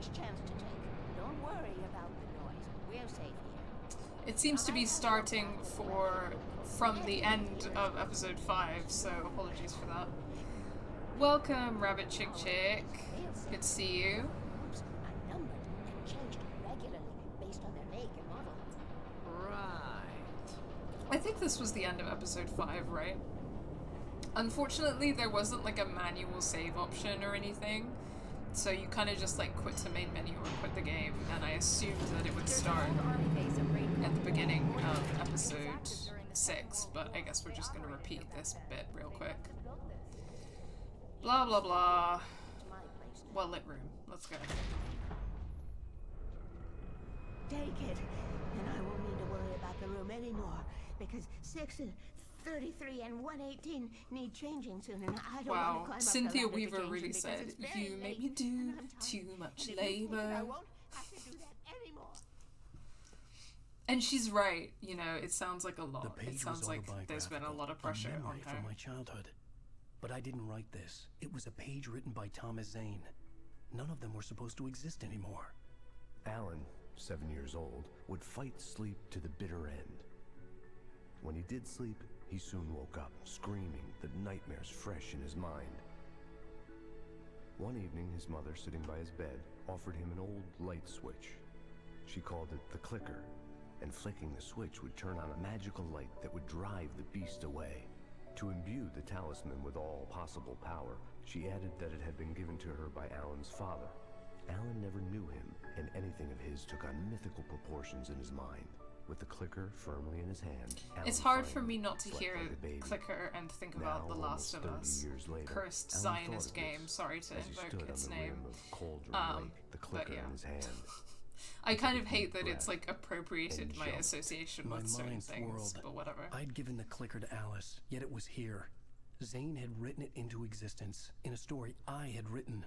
last chance to take. Don't worry about the noise. We're safe here. It seems to be starting from the end of episode 5, so apologies for that. Welcome, Rabbit Chick Chick. Good to see you. Are numbered and changed regularly based on their make and model. Right. I think this was the end of episode 5, right? Unfortunately, there wasn't like a manual save option or anything, so you kind of just like quit the main menu or quit the game, and I assumed that it would start at the beginning of episode 6, but I guess we're just going to repeat this bit real quick. Blah blah blah. Well lit room. Let's go. Take it, and I won't need to worry about the room anymore, because 6 and 33 and 118 need changing soon, and I don't want to climb up Cynthia the ladder Weaver to change really them said, because it's very "You make late, me do and I'm too tired. much And if you quit, I labor." won't have to do that anymore. And she's right, you know, it sounds like a lot. The page It sounds was like there's been a lot of pressure on memory her. from my childhood. But I didn't write this. It was a page written by Thomas Zane. None of them were supposed to exist anymore. Alan, 7 years old, would fight sleep to the bitter end. When he did sleep, he soon woke up, screaming, the nightmares fresh in his mind. One evening, his mother, sitting by his bed, offered him an old light switch. She called it the clicker, and flicking the switch would turn on a magical light that would drive the beast away. To imbue the talisman with all possible power, she added that it had been given to her by Alan's father. Alan never knew him, and anything of his took on mythical proportions in his mind. With the clicker firmly in his hand, It's hard for me not to hear Clicker and think about The Last of Us. Cursed Zionist game, sorry to invoke its name. But yeah. I kind of hate that it's like appropriated my association with certain mind's things, whirled. but whatever. I'd given the clicker to Alice, yet it was here. Zane had written it into existence, in a story I had written.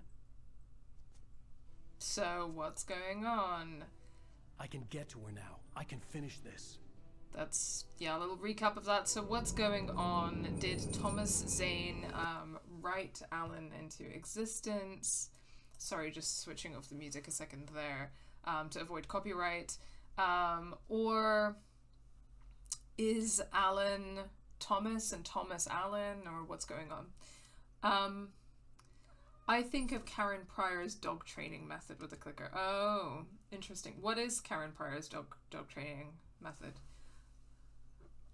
So, what's going on? I can get to her now. I can finish this. That's, yeah, a little recap of that. So what's going on? Did Thomas Zane write Alan into existence? Sorry, just switching off the music a second there to avoid copyright. Or is Alan Thomas and Thomas Alan, or what's going on? I think of Karen Pryor's dog training method with the clicker. Oh, interesting. What is Karen Pryor's dog training method?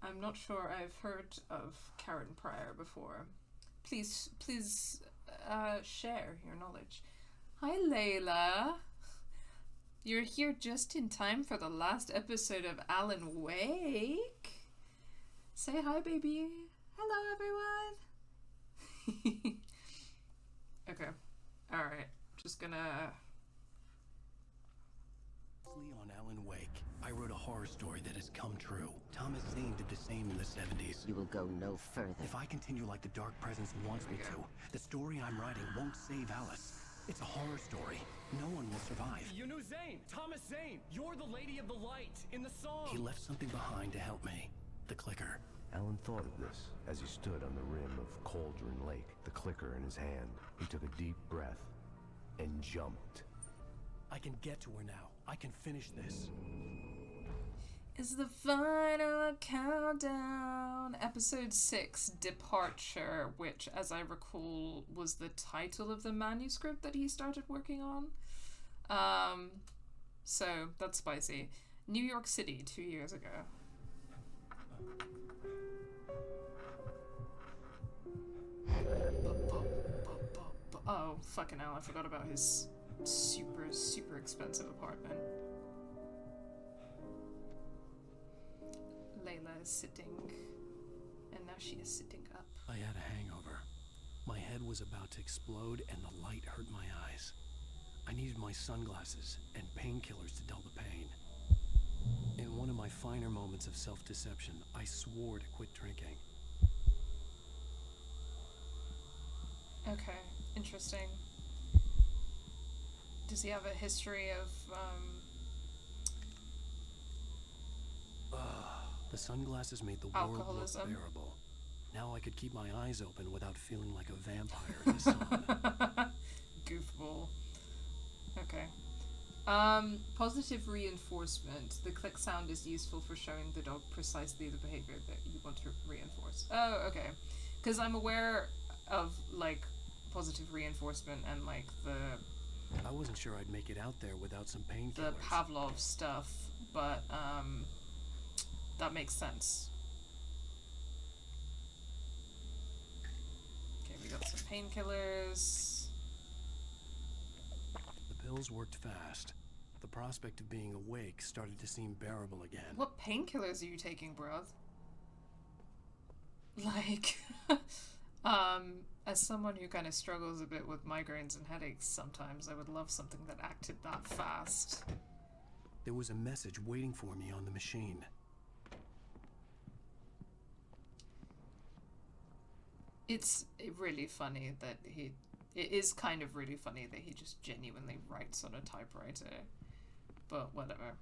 I'm not sure I've heard of Karen Pryor before. Please share your knowledge. Hi, Layla. You're here just in time for the last episode of Alan Wake. Say hi, baby. Hello, everyone. Okay. Alright. Just gonna... On Alan Wake, I wrote a horror story that has come true. Thomas Zane did the same in the 70s. You will go no further. If I continue like the Dark Presence wants me to, the story I'm writing won't save Alice. It's a horror story. No one will survive. You knew Zane! Thomas Zane! You're the Lady of the Light in the song! He left something behind to help me. The clicker. Alan thought of this as he stood on the rim of Cauldron Lake, the clicker in his hand. He took a deep breath and jumped. I can get to her now. I can finish this. Is the final countdown. Episode 6, Departure, which, as I recall, was the title of the manuscript that he started working on. So, that's spicy. New York City, 2 years ago. Oh, fucking hell, I forgot about his super expensive apartment. Layla is sitting, and now she is sitting up. I had a hangover. My head was about to explode and the light hurt my eyes. I needed my sunglasses and painkillers to dull the pain. In one of my finer moments of self-deception, I swore to quit drinking. Okay, interesting. Does he have a history of, The sunglasses made the world look alcoholism? bearable. Now I could keep my eyes open without feeling like a vampire in the sun. Goofball. Okay. Positive reinforcement. The click sound is useful for showing the dog precisely the behavior that you want to reinforce. Oh, okay. Because I'm aware of, like, positive reinforcement and, like, I wasn't sure I'd make it out there without some the painkillers. Pavlov stuff, but, that makes sense. Okay, we got some painkillers. The pills worked fast. The prospect of being awake started to seem bearable again. What painkillers are you taking, bruv? Like, as someone who kind of struggles a bit with migraines and headaches sometimes, I would love something that acted that fast. There was a message waiting for me on the machine. It's really funny that it is kind of really funny that he just genuinely writes on a typewriter. But whatever.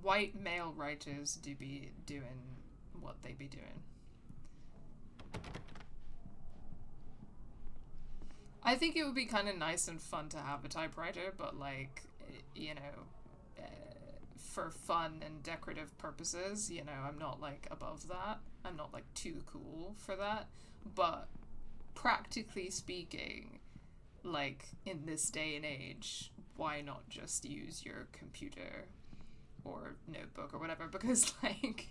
White male writers do be doing what they be doing. I think it would be kind of nice and fun to have a typewriter, but like, you know, for fun and decorative purposes, you know, I'm not like above that. I'm not like too cool for that. But practically speaking, like in this day and age, why not just use your computer or notebook or whatever? Because like,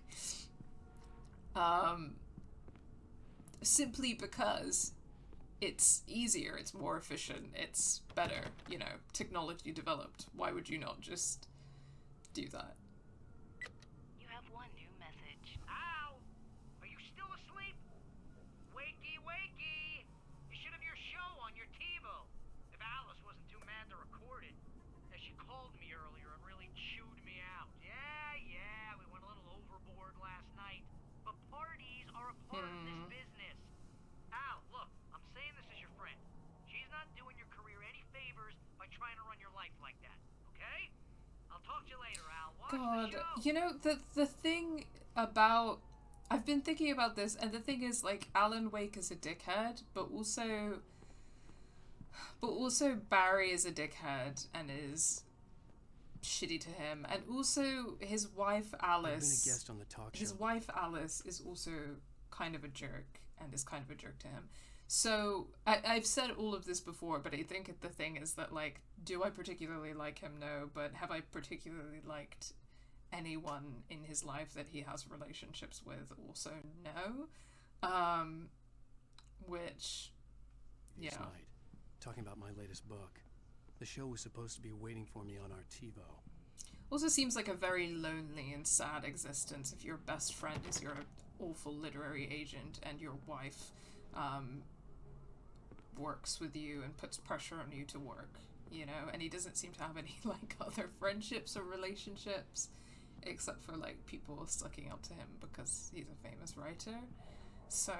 simply because it's easier, it's more efficient, it's better, you know, technology developed. Why would you not just do that? You have one new message. Ow! Are you still asleep? Wakey, wakey! You should have your show on your TiVo. If Alice wasn't too mad to record it. As she called me earlier and really chewed me out. Yeah, we went a little overboard last night. But parties are a part of this business. Al, look, I'm saying this as your friend. She's not doing your career any favors by trying to run your life like that, okay? I'll talk to you later, Al. Watch God, the show. you know, the thing about, I've been thinking about this, and the thing is, like, Alan Wake is a dickhead, but also Barry is a dickhead and is shitty to him, and also his wife Alice. I've been a guest on the talk show. His wife Alice is also kind of a jerk and is kind of a jerk to him. So I've said all of this before, but I think the thing is that, like, do I particularly like him? No, but have I particularly liked anyone in his life that he has relationships with? Also, no. Which, yeah. This night, talking about my latest book. The show was supposed to be waiting for me on our TiVo. Also seems like a very lonely and sad existence if your best friend is your awful literary agent and your wife works with you and puts pressure on you to work, you know, and he doesn't seem to have any like other friendships or relationships except for like people sucking up to him because he's a famous writer. So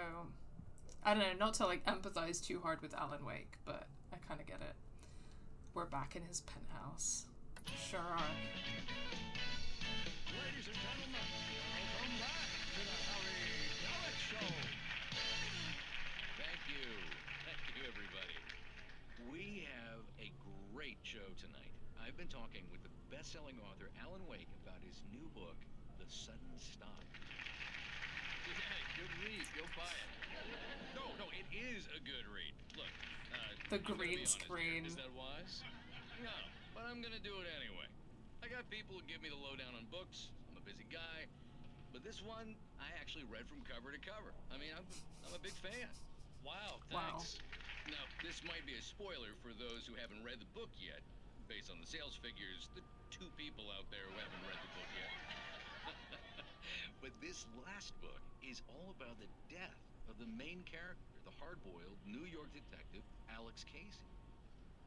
I don't know, not to like empathize too hard with Alan Wake, but I kind of get it. We're back in his penthouse. Sure are. Ladies and gentlemen, welcome back to the Harry Dalek Show. Thank you, everybody. We have a great show tonight. I've been talking with the best-selling author Alan Wake about his new book, The Sudden Stop. Yeah, good read. Go buy it. No, it is a good read. Look, The I'm gonna be green honest here. screen. Is that wise? No, but I'm gonna do it anyway. I got people who give me the lowdown on books. I'm a busy guy. But this one, I actually read from cover to cover. I mean, I'm a big fan. Wow, Wow. thanks. Now, this might be a spoiler for those who haven't read the book yet. Based on the sales figures, the 2 people out there who haven't read the book yet. But this last book is all about the death of the main character, the hard-boiled New York detective, Alex Casey.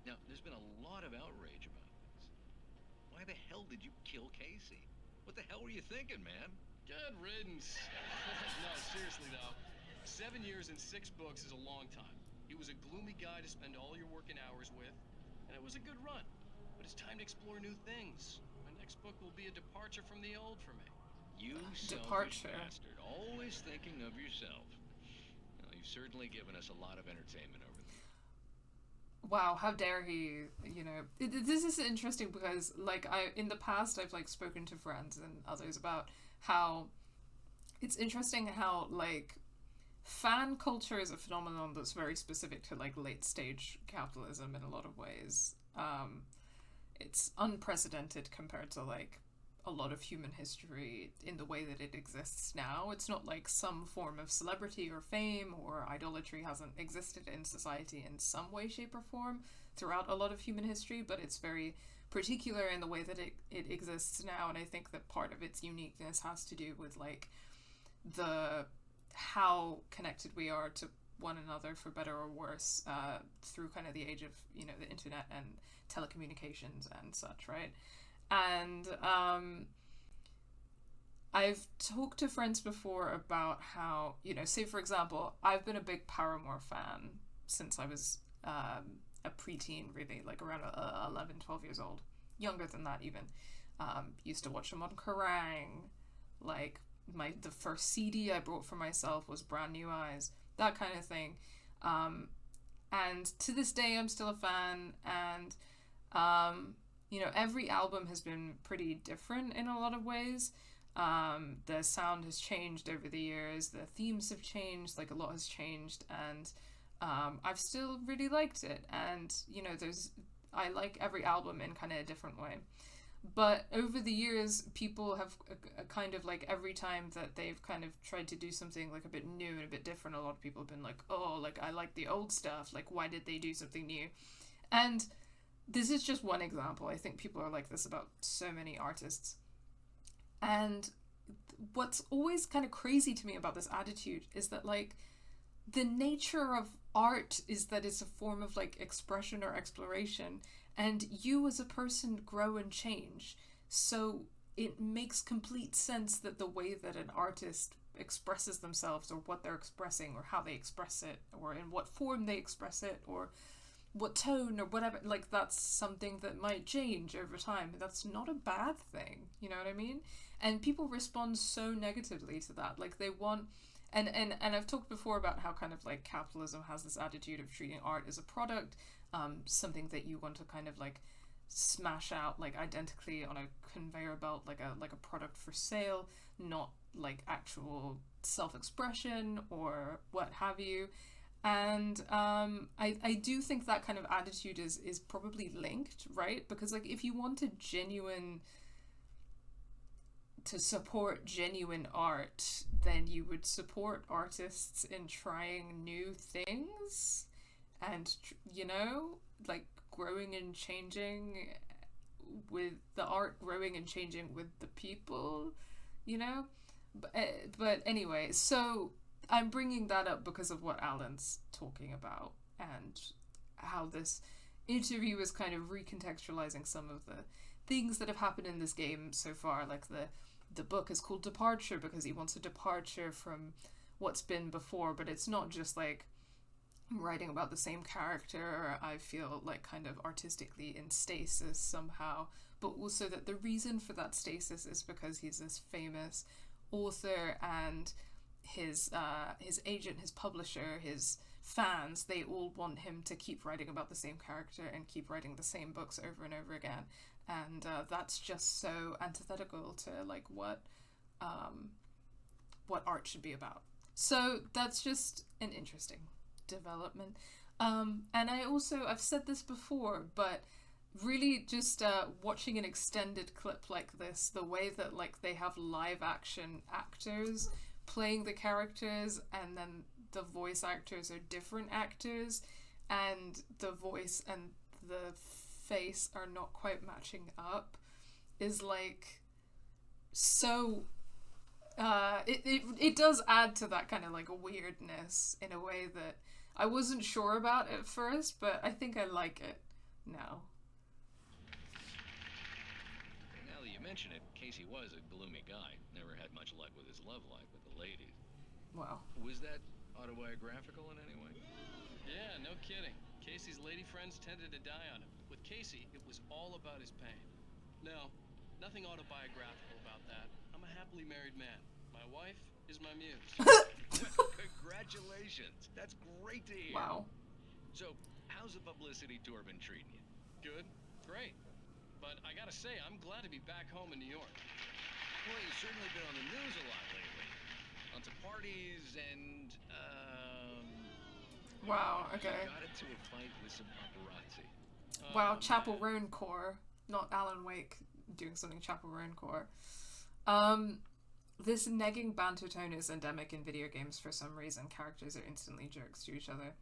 Now, there's been a lot of outrage about this. Why the hell did you kill Casey? What the hell were you thinking, man? Good riddance. No, seriously though. 7 years and 6 books is a long time. He was a gloomy guy to spend all your working hours with, and it was a good run. But it's time to explore new things. My next book will be a departure from the old for me. You selfish Departure. bastard, always thinking of yourself. Well, you've certainly given us a lot of entertainment over there. wow, how dare he, you know. This is interesting because, like, in the past I've, like, spoken to friends and others about how it's interesting how, like, fan culture is a phenomenon that's very specific to, like, late stage capitalism in a lot of ways. It's unprecedented compared to, like, a lot of human history in the way that it exists now. It's not like some form of celebrity or fame or idolatry hasn't existed in society in some way, shape, or form throughout a lot of human history, but it's very particular in the way that it exists now. And I think that part of its uniqueness has to do with, like, how connected we are to one another, for better or worse, through kind of the age of, you know, the internet and telecommunications and such, right? And I've talked to friends before about how, you know, say for example, I've been a big Paramore fan since I was a preteen, really, like around 11, 12 years old, younger than that even. Used to watch them on Kerrang, like the first CD I bought for myself was Brand New Eyes, that kind of thing. And to this day I'm still a fan, and you know, every album has been pretty different in a lot of ways. The sound has changed over the years, the themes have changed, like a lot has changed, and I've still really liked it. And, you know, I like every album in kind of a different way. But over the years, people have kind of, like, every time that they've kind of tried to do something, like, a bit new and a bit different, a lot of people have been like, oh, like, I like the old stuff, like, why did they do something new? And this is just one example. I think people are like this about so many artists. And what's always kind of crazy to me about this attitude is that, like, the nature of art is that it's a form of, like, expression or exploration, and you as a person grow and change. So it makes complete sense that the way that an artist expresses themselves, or what they're expressing, or how they express it, or in what form they express it, or what tone or whatever, like, that's something that might change over time. That's not a bad thing, you know what I mean? And people respond so negatively to that. Like, they want, and I've talked before about how kind of, like, capitalism has this attitude of treating art as a product, something that you want to kind of, like, smash out, like, identically on a conveyor belt, like a product for sale, not like actual self-expression or what have you. And I do think that kind of attitude is probably linked, right? Because, like, if you want to support genuine art, then you would support artists in trying new things and, you know, like, growing and changing with the art, growing and changing with the people, you know? But anyway, so I'm bringing that up because of what Alan's talking about and how this interview is kind of recontextualizing some of the things that have happened in this game so far. Like, the book is called Departure because he wants a departure from what's been before, but it's not just like writing about the same character, I feel like, kind of artistically in stasis somehow, but also that the reason for that stasis is because he's this famous author, and his agent, his publisher, his fans, they all want him to keep writing about the same character and keep writing the same books over and over again. And that's just so antithetical to, like, what art should be about. So that's just an interesting development. And I've said this before, but really just watching an extended clip like this, the way that, like, they have live action actors playing the characters, and then the voice actors are different actors, and the voice and the face are not quite matching up, is, like, so it does add to that kind of, like, weirdness in a way that I wasn't sure about at first, but I think I like it now. Now that you mention it, Casey was a gloomy guy. Never had much luck with his love life with the ladies. Wow. Was that autobiographical in any way? Yeah, no kidding. Casey's lady friends tended to die on him. With Casey, it was all about his pain. No, nothing autobiographical about that. I'm a happily married man. My wife is my muse. Congratulations. That's great to hear. Wow. So, how how's the publicity tour been treating you? Good. Great. But I gotta say, I'm glad to be back home in New York. Well, you've certainly been on the news a lot lately. Lots of parties and, Wow, okay. got into a fight with some paparazzi. Wow, Chapel Roan core. Not Alan Wake doing something Chapel Roan core. This negging banter tone is endemic in video games for some reason. Characters are instantly jerks to each other.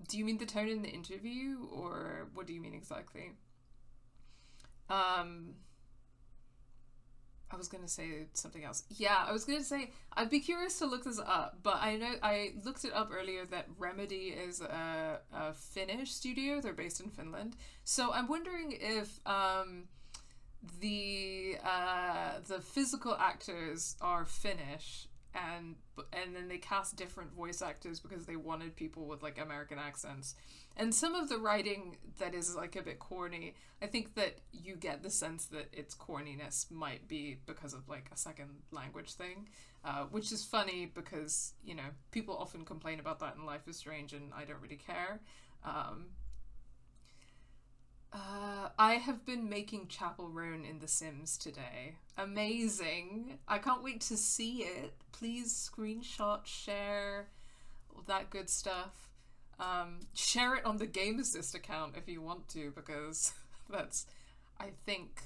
Do you mean the tone in the interview, or what do you mean exactly? I was gonna say something else. Yeah, I was gonna say I'd be curious to look this up, but I know I looked it up earlier that Remedy is a Finnish studio. They're based in Finland, so I'm wondering if the physical actors are Finnish, and then they cast different voice actors because they wanted people with like American accents. And some of the writing that is like a bit corny, I think that you get the sense that its corniness might be because of like a second language thing, which is funny because, you know, people often complain about that in Life is Strange and I don't really care. I have been making Chapel Roan in The Sims today. Amazing. I can't wait to see it. Please screenshot, share, all that good stuff. Share it on the Game Assist account if you want to, because I think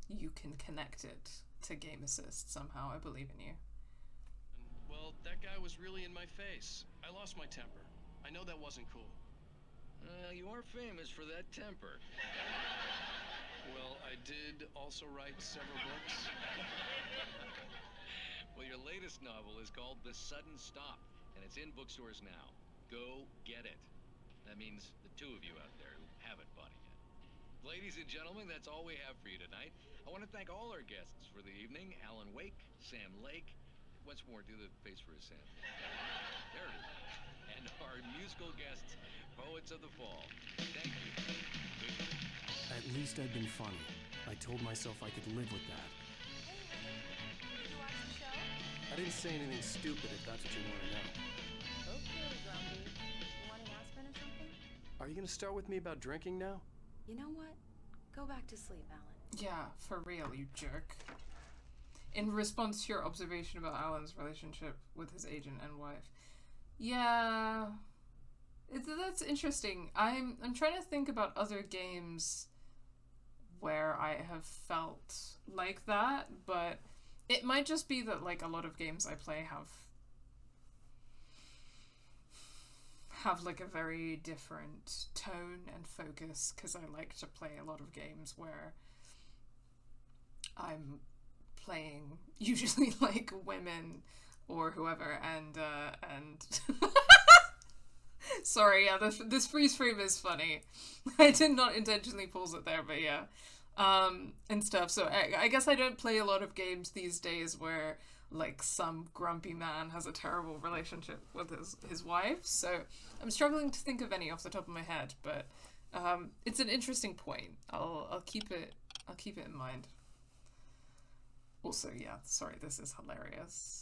you can connect it to Game Assist somehow. I believe in you. Well, that guy was really in my face. I lost my temper. I know that wasn't cool. You are famous for that temper. Well, I did also write several books. Well, your latest novel is called The Sudden Stop, and it's in bookstores now. Go get it. That means the two of you out there who haven't bought it yet. Ladies and gentlemen, that's all we have for you tonight. I want to thank all our guests for the evening. Alan Wake, Sam Lake. Once more, do the face for a Sam. There it is. And our musical guests, Poets of the Fall. Thank you. At least I'd been funny. I told myself I could live with that. Did you watch the show? I didn't say anything stupid if that's what you want to know. Okay, Grumpy. You want an aspirin or something? Are you going to start with me about drinking now? You know what? Go back to sleep, Alan. Yeah, for real, you jerk. In response to your observation about Alan's relationship with his agent and wife. Yeah, that's interesting. I'm trying to think about other games where I have felt like that, but it might just be that like a lot of games I play have like a very different tone and focus, because I like to play a lot of games where I'm playing usually like women or whoever, and sorry, yeah, this freeze frame is funny. I did not intentionally pause it there, but yeah, and stuff. So I guess I don't play a lot of games these days where like some grumpy man has a terrible relationship with his wife. So I'm struggling to think of any off the top of my head, but it's an interesting point. I'll keep it in mind. Also, yeah, sorry, this is hilarious.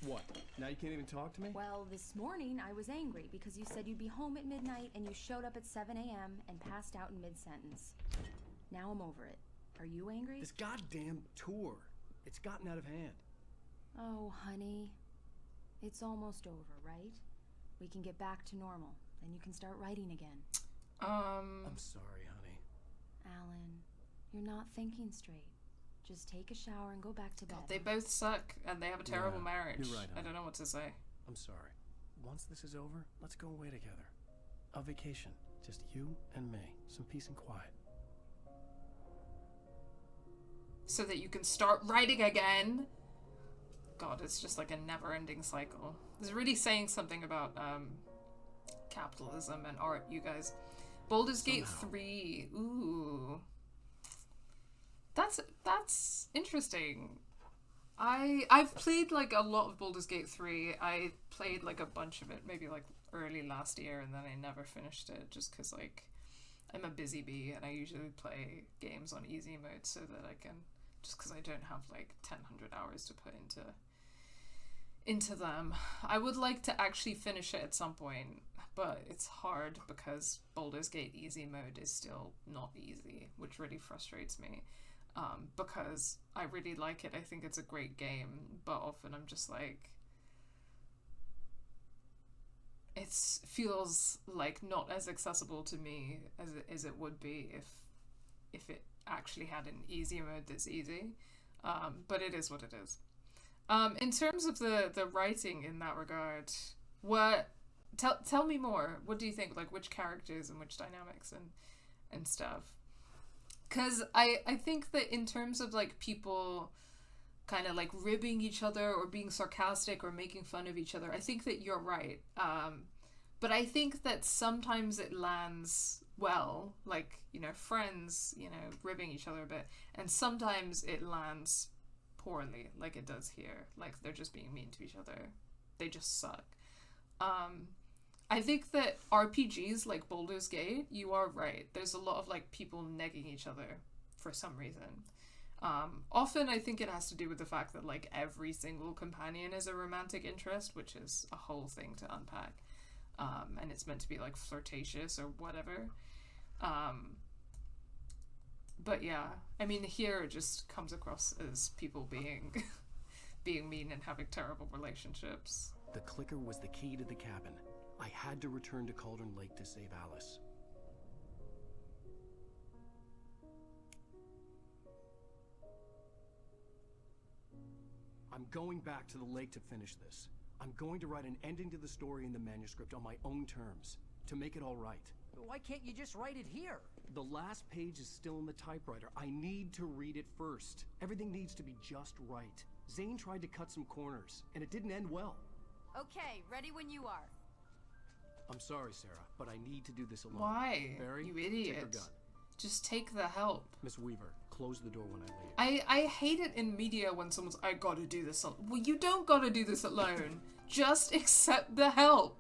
What? Now you can't even talk to me? Well, this morning I was angry because you said you'd be home at midnight and you showed up at 7 a.m. and passed out in mid-sentence. Now I'm over it. Are you angry? This goddamn tour. It's gotten out of hand. Oh, honey. It's almost over, right? We can get back to normal. Then you can start writing again. I'm sorry, honey. Alan, you're not thinking straight. Just take a shower and go back to bed. God, they both suck, and they have a terrible marriage. You're right, honey. I don't know what to say. I'm sorry. Once this is over, let's go away together. A vacation. Just you and me. Some peace and quiet. So that you can start writing again. God, it's just like a never-ending cycle. It's really saying something about capitalism and art, you guys. Baldur's Gate 3. Ooh. That's interesting. I've played like a lot of Baldur's Gate 3. I played like a bunch of it, maybe like early last year, and then I never finished it just because like I'm a busy bee and I usually play games on easy mode so that I can, just because I don't have like 1,000 hours to put into them. I would like to actually finish it at some point, but it's hard because Baldur's Gate easy mode is still not easy, which really frustrates me. Because I really like it. I think it's a great game, but often I'm just like, it feels like not as accessible to me as it would be if it actually had an easy mode that's easy. But it is what it is. In terms of the writing in that regard, tell me more. What do you think? Like, which characters and which dynamics and stuff? Because I think that in terms of like people kind of like ribbing each other or being sarcastic or making fun of each other, I think that you're right. But I think that sometimes it lands well, like, you know, friends, you know, ribbing each other a bit, and sometimes it lands poorly, like it does here. Like, they're just being mean to each other. They just suck. I think that RPGs like Baldur's Gate, you are right. There's a lot of like people negging each other for some reason. Often I think it has to do with the fact that like every single companion is a romantic interest, which is a whole thing to unpack. And it's meant to be like flirtatious or whatever. But yeah, I mean, here it just comes across as people being being mean and having terrible relationships. The clicker was the key to the cabin. I had to return to Cauldron Lake to save Alice. I'm going back to the lake to finish this. I'm going to write an ending to the story in the manuscript on my own terms, to make it all right. Why can't you just write it here? The last page is still in the typewriter. I need to read it first. Everything needs to be just right. Zane tried to cut some corners, and it didn't end well. Okay, ready when you are. I'm sorry, Sarah, but I need to do this alone. Why? Barry, You take idiot. her gun. Just take the help. Miss Weaver, close the door when I leave. I hate it in media when someone's, I gotta do this alone. Well, you don't gotta do this alone. Just accept the help.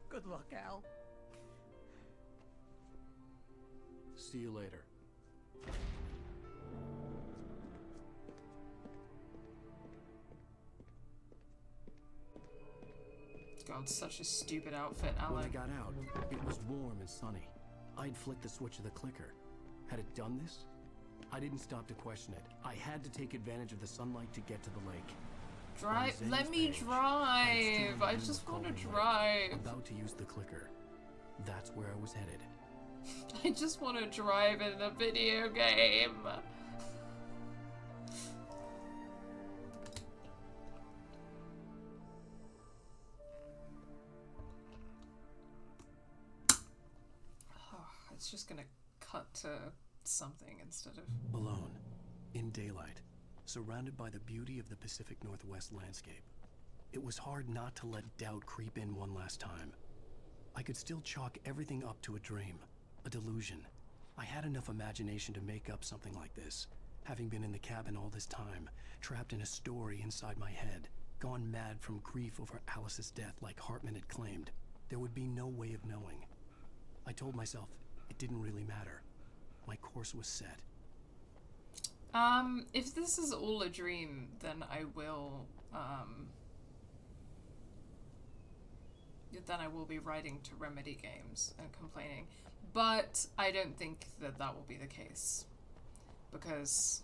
Good luck, Al. See you later. God, such a stupid outfit, When I Alec. got out, it was warm and sunny. I'd flicked the switch of the clicker. Had it done this? I didn't stop to question it. I had to take advantage of the sunlight to get to the lake. Drive. On Let Zane's me page, drive. I stood just want to in the cold drive. light, about to use the clicker. That's where I was headed. I just want to drive in a video game. Oh, it's just gonna cut to something instead of... Alone, in daylight, surrounded by the beauty of the Pacific Northwest landscape. It was hard not to let doubt creep in one last time. I could still chalk everything up to a dream, a delusion. I had enough imagination to make up something like this, having been in the cabin all this time, trapped in a story inside my head, gone mad from grief over Alice's death like Hartman had claimed. There would be no way of knowing. I told myself it didn't really matter. My course was set. If this is all a dream, then I will, then I will be writing to Remedy Games and complaining. But I don't think that that will be the case. Because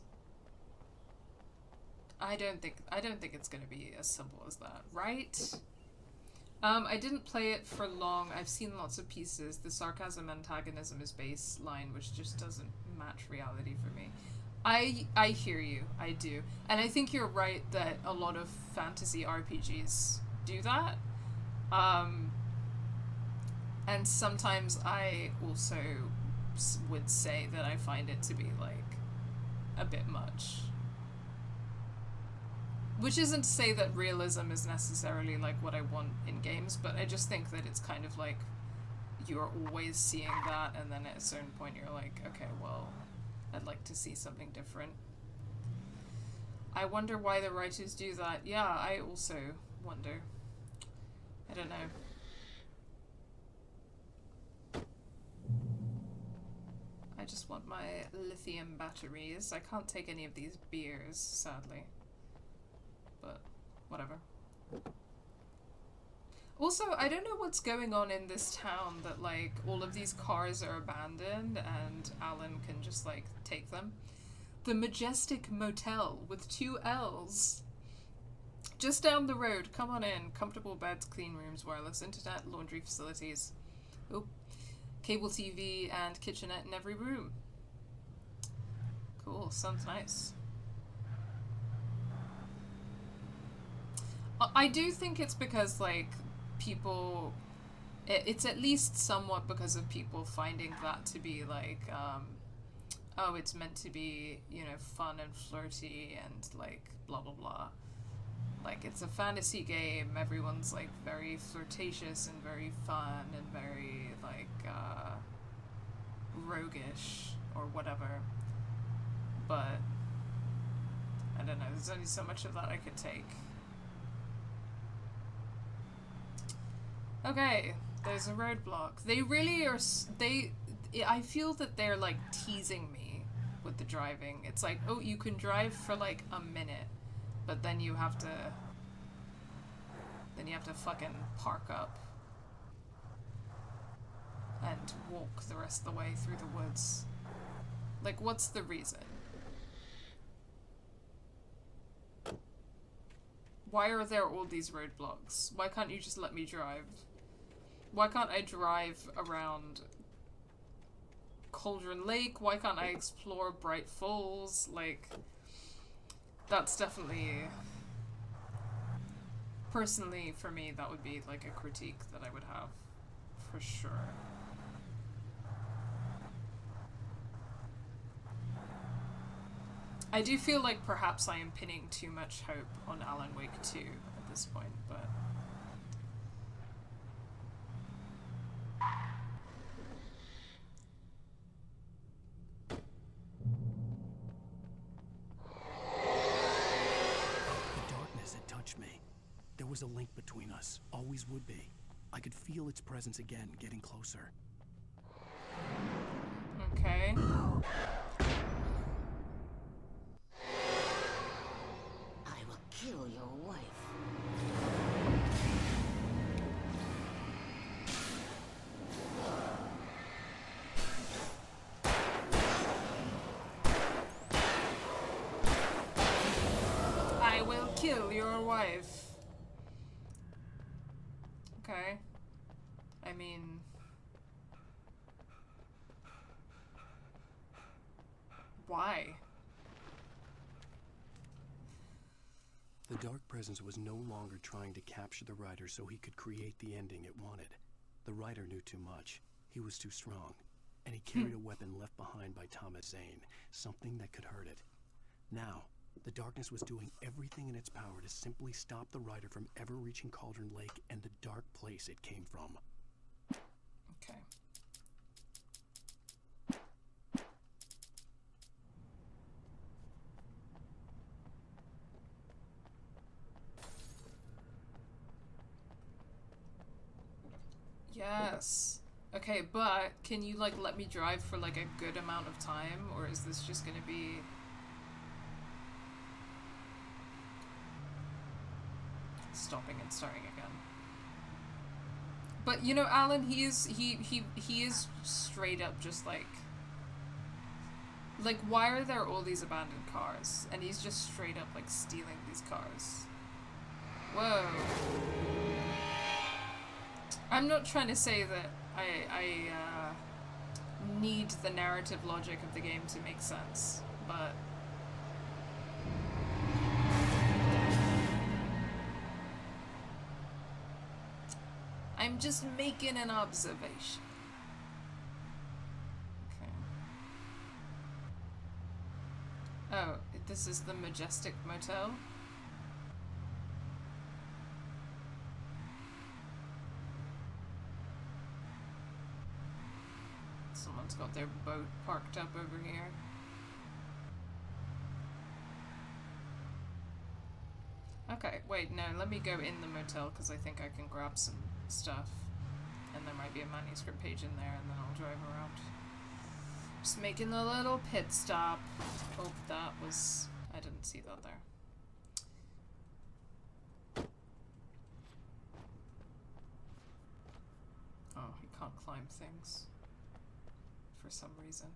I don't think it's going to be as simple as that, right? I didn't play it for long. I've seen lots of pieces. The sarcasm antagonism is baseline, which just doesn't match reality for me. I hear you. I do. And I think you're right that a lot of fantasy RPGs do that. And sometimes I also would say that I find it to be, like, a bit much. Which isn't to say that realism is necessarily, like, what I want in games, but I just think that it's kind of like you're always seeing that, and then at a certain point you're like, okay, well, I'd like to see something different. I wonder why the writers do that. Yeah, I also wonder. I don't know. I just want my lithium batteries. I can't take any of these beers, sadly. But whatever. Also, I don't know what's going on in this town that, like, all of these cars are abandoned and Alan can just, like, take them. The Majestic Motel with 2 L's. Just down the road. Come on in. Comfortable beds, clean rooms, wireless internet, laundry facilities. Oh. Cable TV and kitchenette in every room. Cool. Sounds nice. I do think it's because, like, people... It's at least somewhat because of people finding that to be, like, oh, it's meant to be, you know, fun and flirty and, like, blah blah blah. Like, it's a fantasy game, everyone's, like, very flirtatious and very fun and very, like, roguish or whatever. But, I don't know, there's only so much of that I could take. Okay, there's a roadblock. They really are, I feel that they're, like, teasing me with the driving. It's like, oh, you can drive for, like, a minute, but then you have to fucking park up and walk the rest of the way through the woods. Like, what's the reason? Why are there all these roadblocks? Why can't you just let me drive? Why can't I drive around Cauldron Lake? Why can't I explore Bright Falls? Like, that's definitely... Personally, for me, that would be, like, a critique that I would have. For sure. I do feel like perhaps I am pinning too much hope on Alan Wake 2 at this point, but... The darkness had touched me. There was a link between us, always would be. I could feel its presence again, getting closer. Okay. I will kill your wife. I will kill your wife. Okay. I mean... Why? The dark presence was no longer trying to capture the writer so he could create the ending it wanted. The writer knew too much. He was too strong. And he carried a weapon left behind by Thomas Zane, something that could hurt it. Now, the darkness was doing everything in its power to simply stop the writer from ever reaching Cauldron Lake and the dark place it came from. Okay. Yes. Okay, but can you, like, let me drive for, like, a good amount of time? Or is this just gonna be... stopping and starting again? But, you know, Alan, he is straight up just, like, why are there all these abandoned cars? And he's just straight up, like, stealing these cars. Whoa. I'm not trying to say that I need the narrative logic of the game to make sense, but... I'm just making an observation. Okay. Oh, this is the Majestic Motel? Someone's got their boat parked up over here. Okay, wait, no, let me go in the motel because I think I can grab some stuff. And there might be a manuscript page in there and then I'll drive around. Just making a little pit stop. Hope that was... I didn't see that there. climb things for some reason.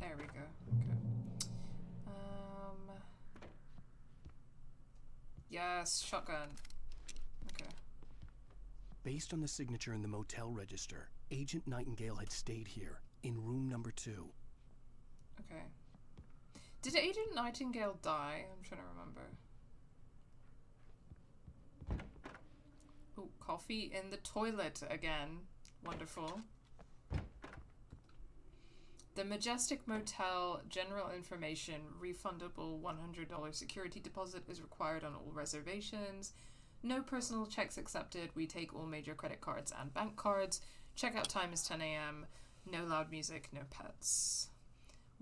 There we go. Okay. Yes, shotgun. Okay. Based on the signature in the motel register, Agent Nightingale had stayed here, in room number 2. Okay. Did Agent Nightingale die? I'm trying to remember. Oh, coffee in the toilet again. Wonderful. The Majestic Motel, general information, refundable $100 security deposit is required on all reservations. No personal checks accepted. We take all major credit cards and bank cards. Checkout time is 10 a.m. No loud music, no pets.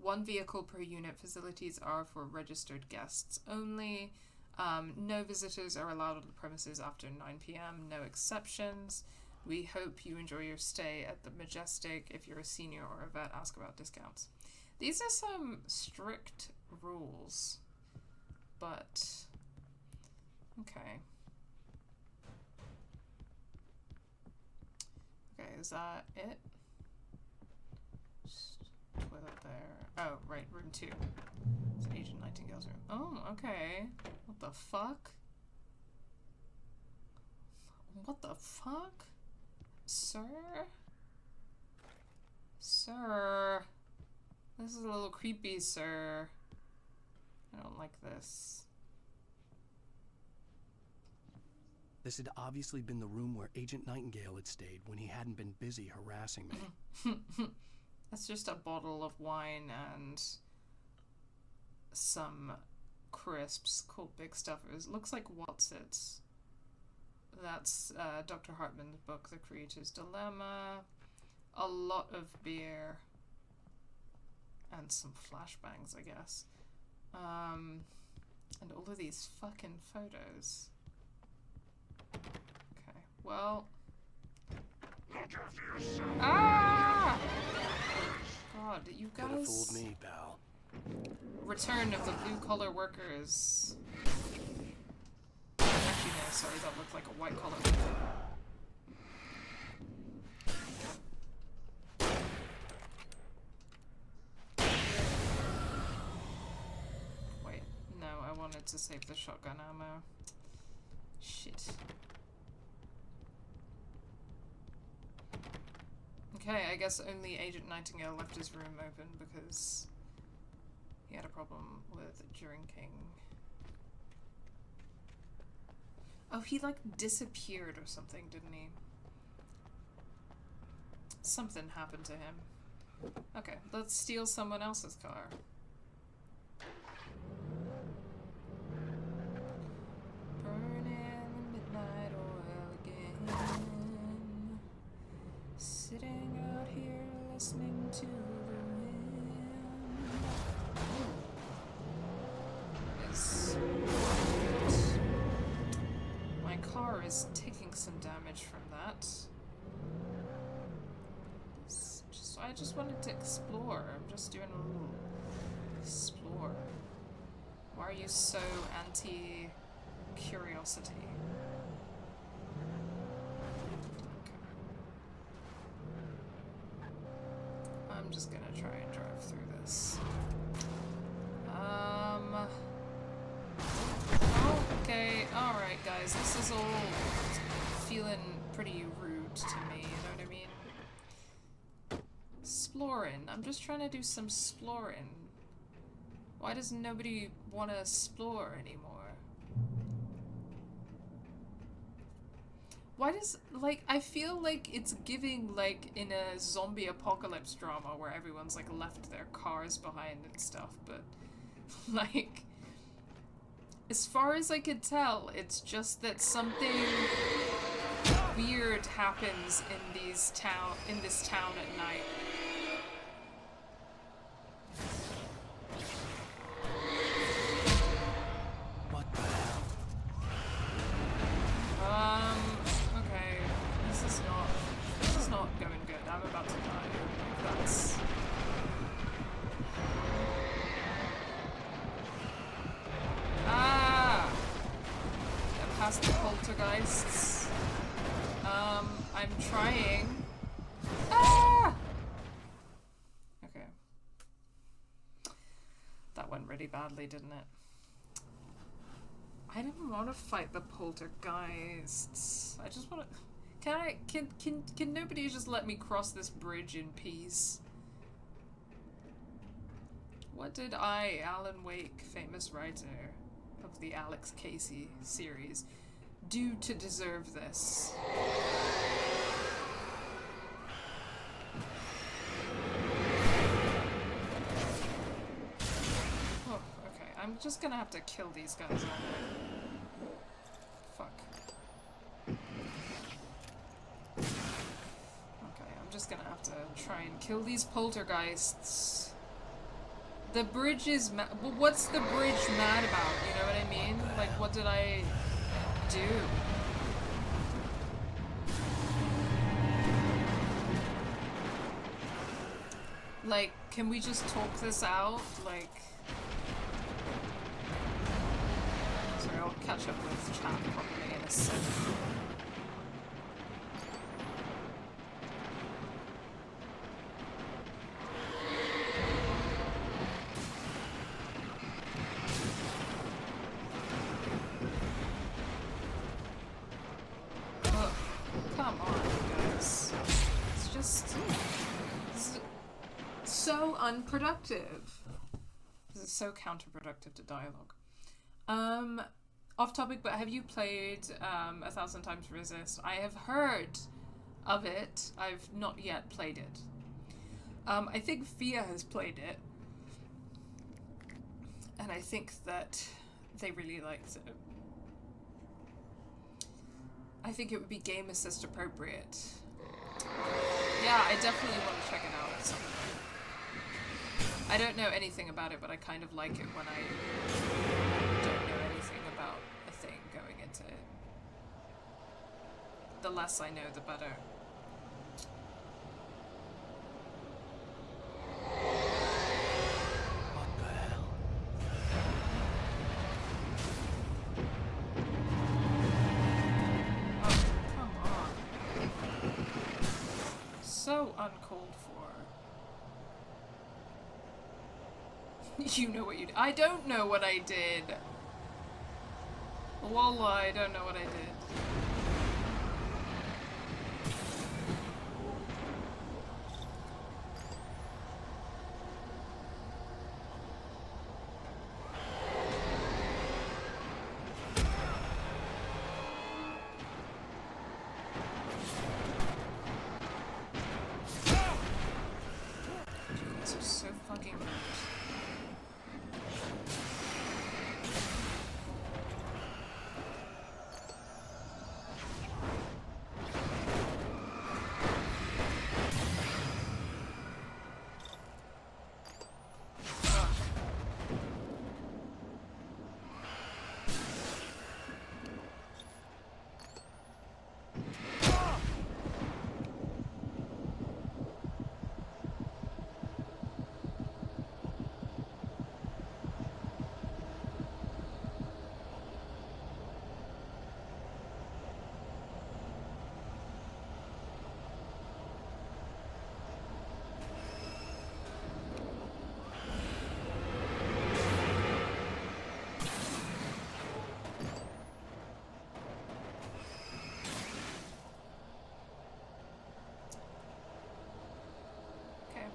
1 vehicle per unit. Facilities are for registered guests only. No visitors are allowed on the premises after 9 p.m. No exceptions. We hope you enjoy your stay at the Majestic. If you're a senior or a vet, ask about discounts. These are some strict rules, but okay. Okay, is that it? Just toilet there. Oh, right, room 2. It's Agent Nightingale's room. Oh, okay. What the fuck? What the fuck? Sir? Sir? This is a little creepy, sir. I don't like this. This had obviously been the room where Agent Nightingale had stayed when he hadn't been busy harassing me. That's just a bottle of wine and some crisps called Big Stuffers. Looks like What's-Its. That's Dr. Hartman's book, The Creator's Dilemma. A lot of beer. And some flashbangs, I guess. And all of these fucking photos. Okay, well... Ah! God, you guys... Could have fooled me, pal. Return of the blue-collar workers. Actually, no, sorry, that looked like a white-collar worker. Wait, no, I wanted to save the shotgun ammo. Shit. Okay, I guess only Agent Nightingale left his room open because he had a problem with drinking. Oh, he like disappeared or something, didn't he? Something happened to him. Okay, let's steal someone else's car. Burning midnight oil again. Sitting out here listening to the wind. My car is taking some damage from that. I just wanted to explore. I'm just doing a little explore. Why are you so anti-curiosity? Okay. I'm just gonna try and drive through this. Okay, alright guys, this is all feeling pretty rude to me, you know what I mean? Exploring. I'm just trying to do some exploring. Why does nobody want to explore anymore? Why does, like, I feel like it's giving, like, in a zombie apocalypse drama where everyone's, like, left their cars behind and stuff, but, like, as far as I could tell, it's just that something weird happens in this town at night. What the hell? Okay. This is not going good. I'm about to die. past the poltergeists. I'm trying. Ah! Okay. That went really badly, didn't it? I don't want to fight the poltergeists. I just want to... Can nobody just let me cross this bridge in peace? What did I, Alan Wake, famous writer of the Alex Casey series, do to deserve this? Oh, okay. I'm just gonna have to kill these guys all day. Fuck. Okay, I'm just gonna have to try and kill these poltergeists. The bridge is well, what's the bridge mad about? You know what I mean? Like, what did I do? Like, can we just talk this out? Like... Sorry, I'll catch up with chat probably in a second. Come on, guys. It's just... so unproductive. This is so counterproductive to dialogue. Off topic, but have you played 1,000 Times Resist? I have heard of it. I've not yet played it. I think Fia has played it. And I think that they really liked it. I think it would be game assist appropriate. Yeah, I definitely want to check it out at some point. I don't know anything about it, but I kind of like it when I don't know anything about a thing going into it. The less I know, the better. What the hell? Oh, come on. So uncalled for. You know what you did. I don't know what I did. Wallah, I don't know what I did. These are so fucking rude.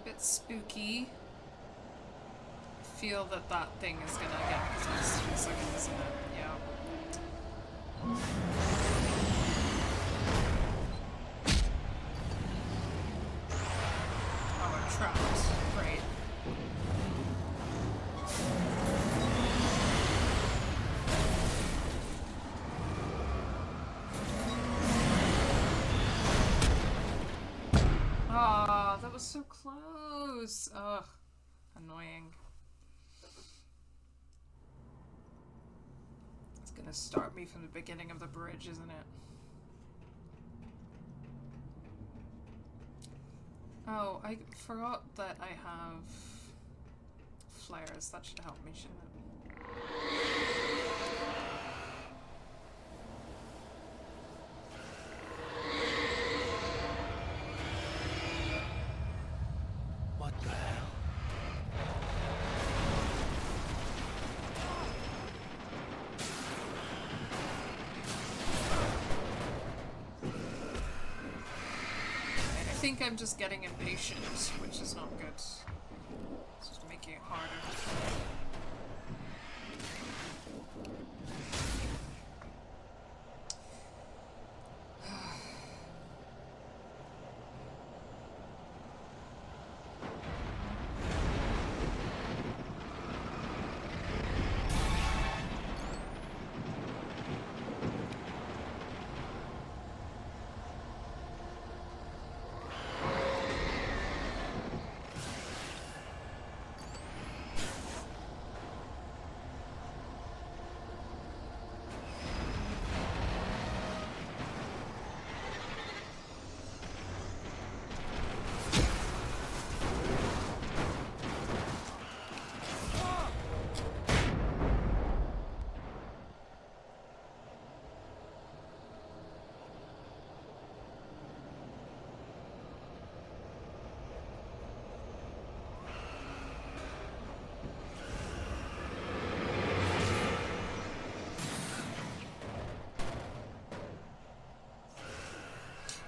Bit spooky. I feel that that thing is gonna get possessed in a second, isn't it? Yeah. Oh, I'm trapped. Great. Ah, that was so close. Ugh, annoying. It's gonna start me from the beginning of the bridge, isn't it? Oh, I forgot that I have flares. That should help me, shouldn't it? think I'm just getting impatient, which is not good. It's just making it harder.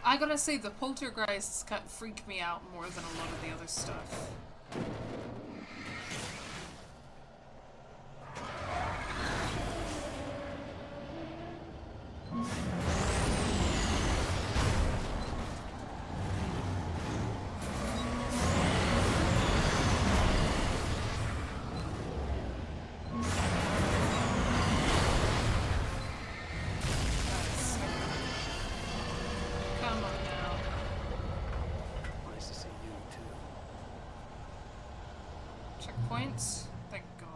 I gotta say, the poltergeists freak me out more than a lot of the other stuff. Checkpoints? Thank God.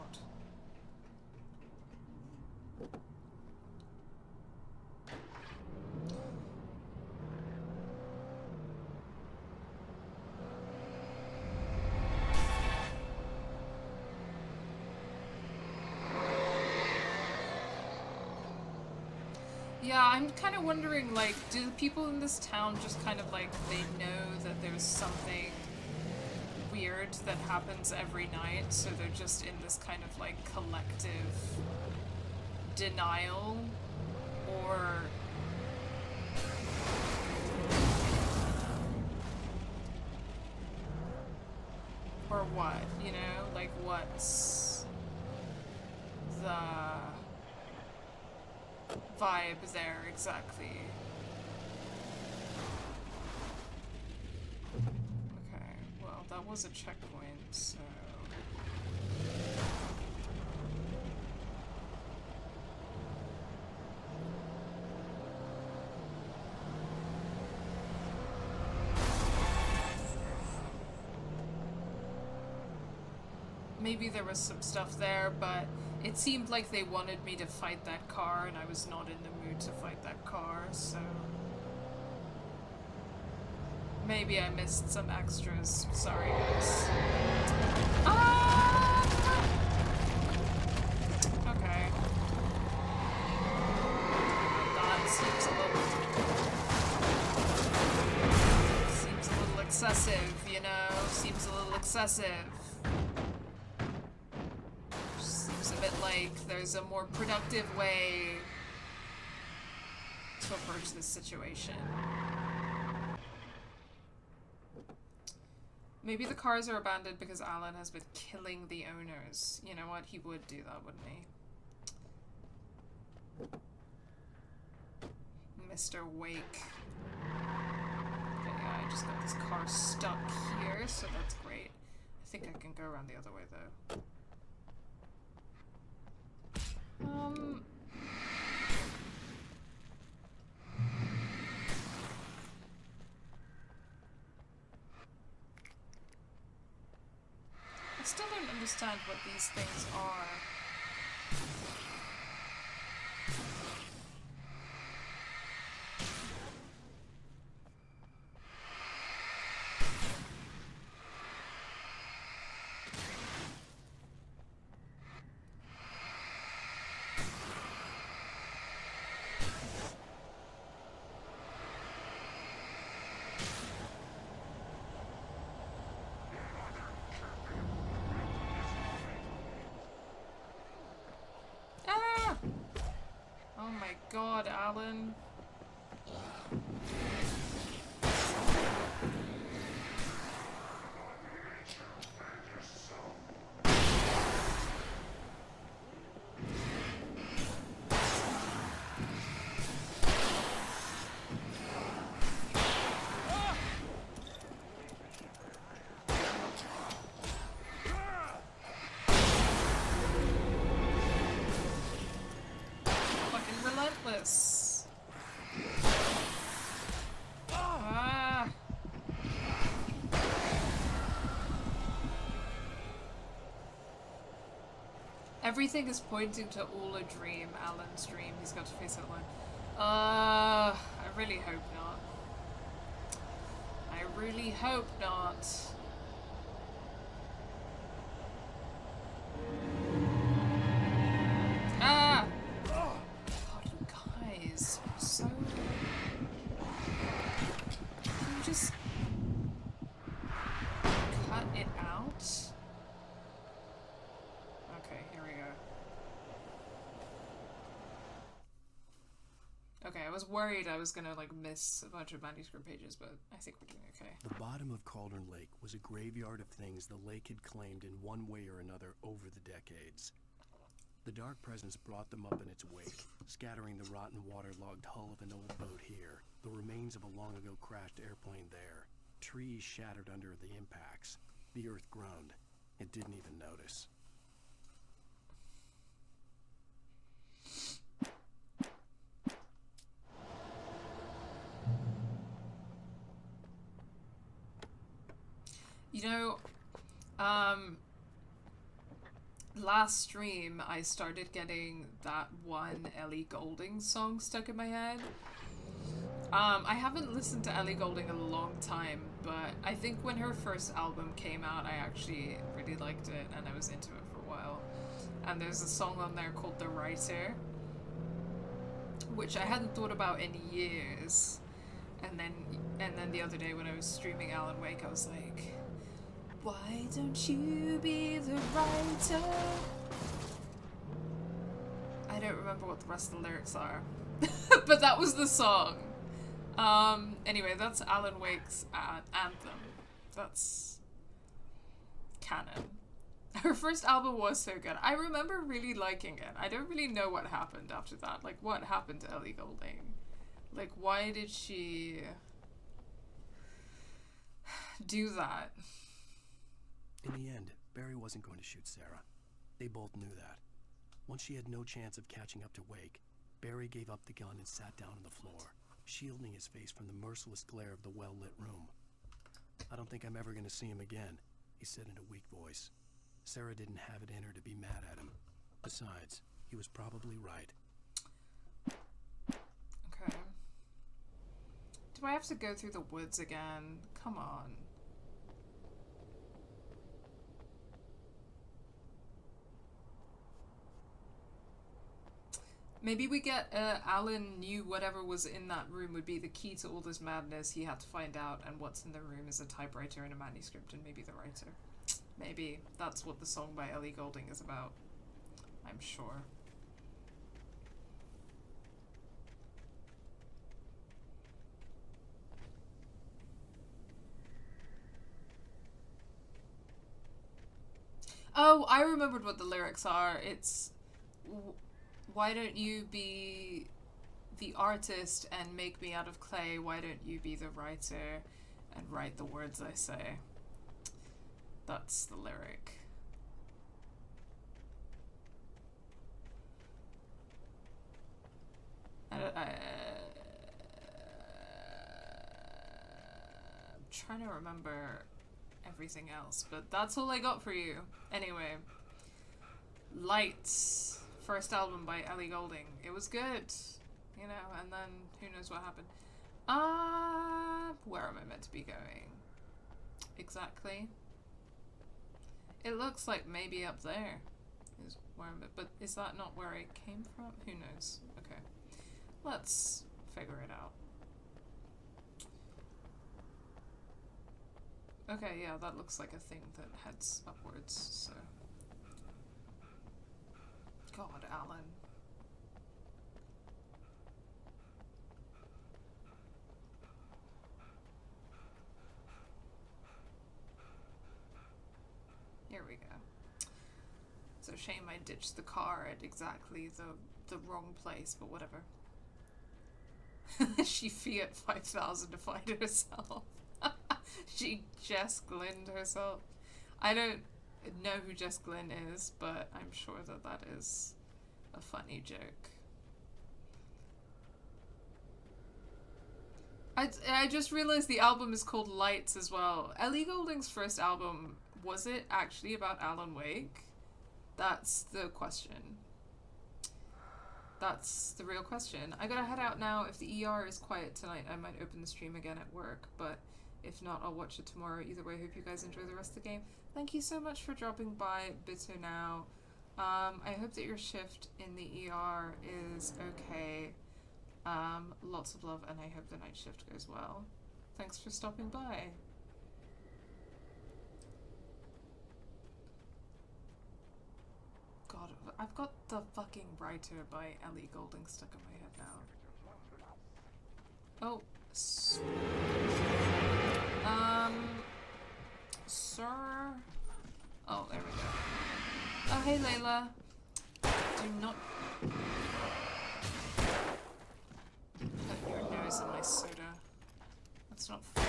Yeah, I'm kind of wondering, like, do the people in this town just kind of, like, they know that there's something weird that happens every night, so they're just in this kind of, like, collective denial? Or what, you know? Like, what's the vibe there exactly? Okay, well, that was a checkpoint, so... Maybe there was some stuff there, but it seemed like they wanted me to fight that car, and I was not in the mood to fight that car, so... Maybe I missed some extras. Sorry, guys. Ah! Okay. That seems a little excessive, you know? Seems a little excessive. Seems a bit like there's a more productive way to approach this situation. Maybe the cars are abandoned because Alan has been killing the owners. You know what? He would do that, wouldn't he? Mr. Wake. Okay, yeah, I just got this car stuck here, so that's great. I think I can go around the other way, though. I still don't understand what these things are. Oh my god, Alan. this. Ah. Everything is pointing to all a dream, Alan's dream. He's got to face it alone. I really hope not. I really hope not. Ah! God, you guys are so... Can you just cut it out? Okay, here we go. Okay, I was worried I was gonna like miss a bunch of manuscript pages, but I think we're doing okay. The bottom of Cauldron Lake was a graveyard of things the lake had claimed in one way or another over the decades. The dark presence brought them up in its wake, scattering the rotten waterlogged hull of an old boat here, the remains of a long-ago crashed airplane there, trees shattered under the impacts. The earth groaned. It didn't even notice. You know, last stream I started getting that one Ellie Goulding song stuck in my head. I haven't listened to Ellie Goulding in a long time, but I think when her first album came out, I actually really liked it and I was into it for a while. And there's a song on there called The Writer, which I hadn't thought about in years. And then the other day when I was streaming Alan Wake, I was like, why don't you be the writer? I don't remember what the rest of the lyrics are. But that was the song. Anyway, that's Alan Wake's anthem. That's canon. Her first album was so good. I remember really liking it. I don't really know what happened after that. Like, what happened to Ellie Goulding? Like, why did she do that? In the end, Barry wasn't going to shoot Sara. They both knew that. Once she had no chance of catching up to Wake, Barry gave up the gun and sat down on the floor, shielding his face from the merciless glare of the well-lit room. I don't think I'm ever going to see him again, he said in a weak voice. Sara didn't have it in her to be mad at him. Besides, he was probably right. Okay. Do I have to go through the woods again? Come on. Maybe we get, Alan knew whatever was in that room would be the key to all this madness. He had to find out, and what's in the room is a typewriter and a manuscript, and maybe the writer. Maybe that's what the song by Ellie Goulding is about. I'm sure. Oh, I remembered what the lyrics are. It's... Why don't you be the artist and make me out of clay? Why don't you be the writer and write the words I say? That's the lyric. I'm trying to remember everything else, but that's all I got for you. Anyway, Lights. First album by Ellie Goulding. It was good, you know, and then who knows what happened. Where am I meant to be going? Exactly. It looks like maybe up there is where I'm at, but is that not where I came from? Who knows? Okay. Let's figure it out. Okay, yeah, that looks like a thing that heads upwards, so... God, Alan. Here we go. It's a shame I ditched the car at exactly the wrong place, but whatever. She Fiat 5000 to find herself. She Jess Glynn herself. I don't know who Jess Glynn is, but I'm sure that that is a funny joke. I just realized the album is called Lights as well. Ellie Goulding's first album, was it actually about Alan Wake? That's the question. That's the real question. I gotta head out now. If the ER is quiet tonight, I might open the stream again at work, but if not, I'll watch it tomorrow. Either way, hope you guys enjoy the rest of the game. Thank you so much for dropping by, Bitter Now. I hope that your shift in the ER is okay. Lots of love, and I hope the night shift goes well. Thanks for stopping by. God, I've got the fucking writer by Ellie Goulding stuck in my head now. Oh, sir. Oh, there we go. Oh, hey, Layla. Do not put your nose in my soda. That's not for you.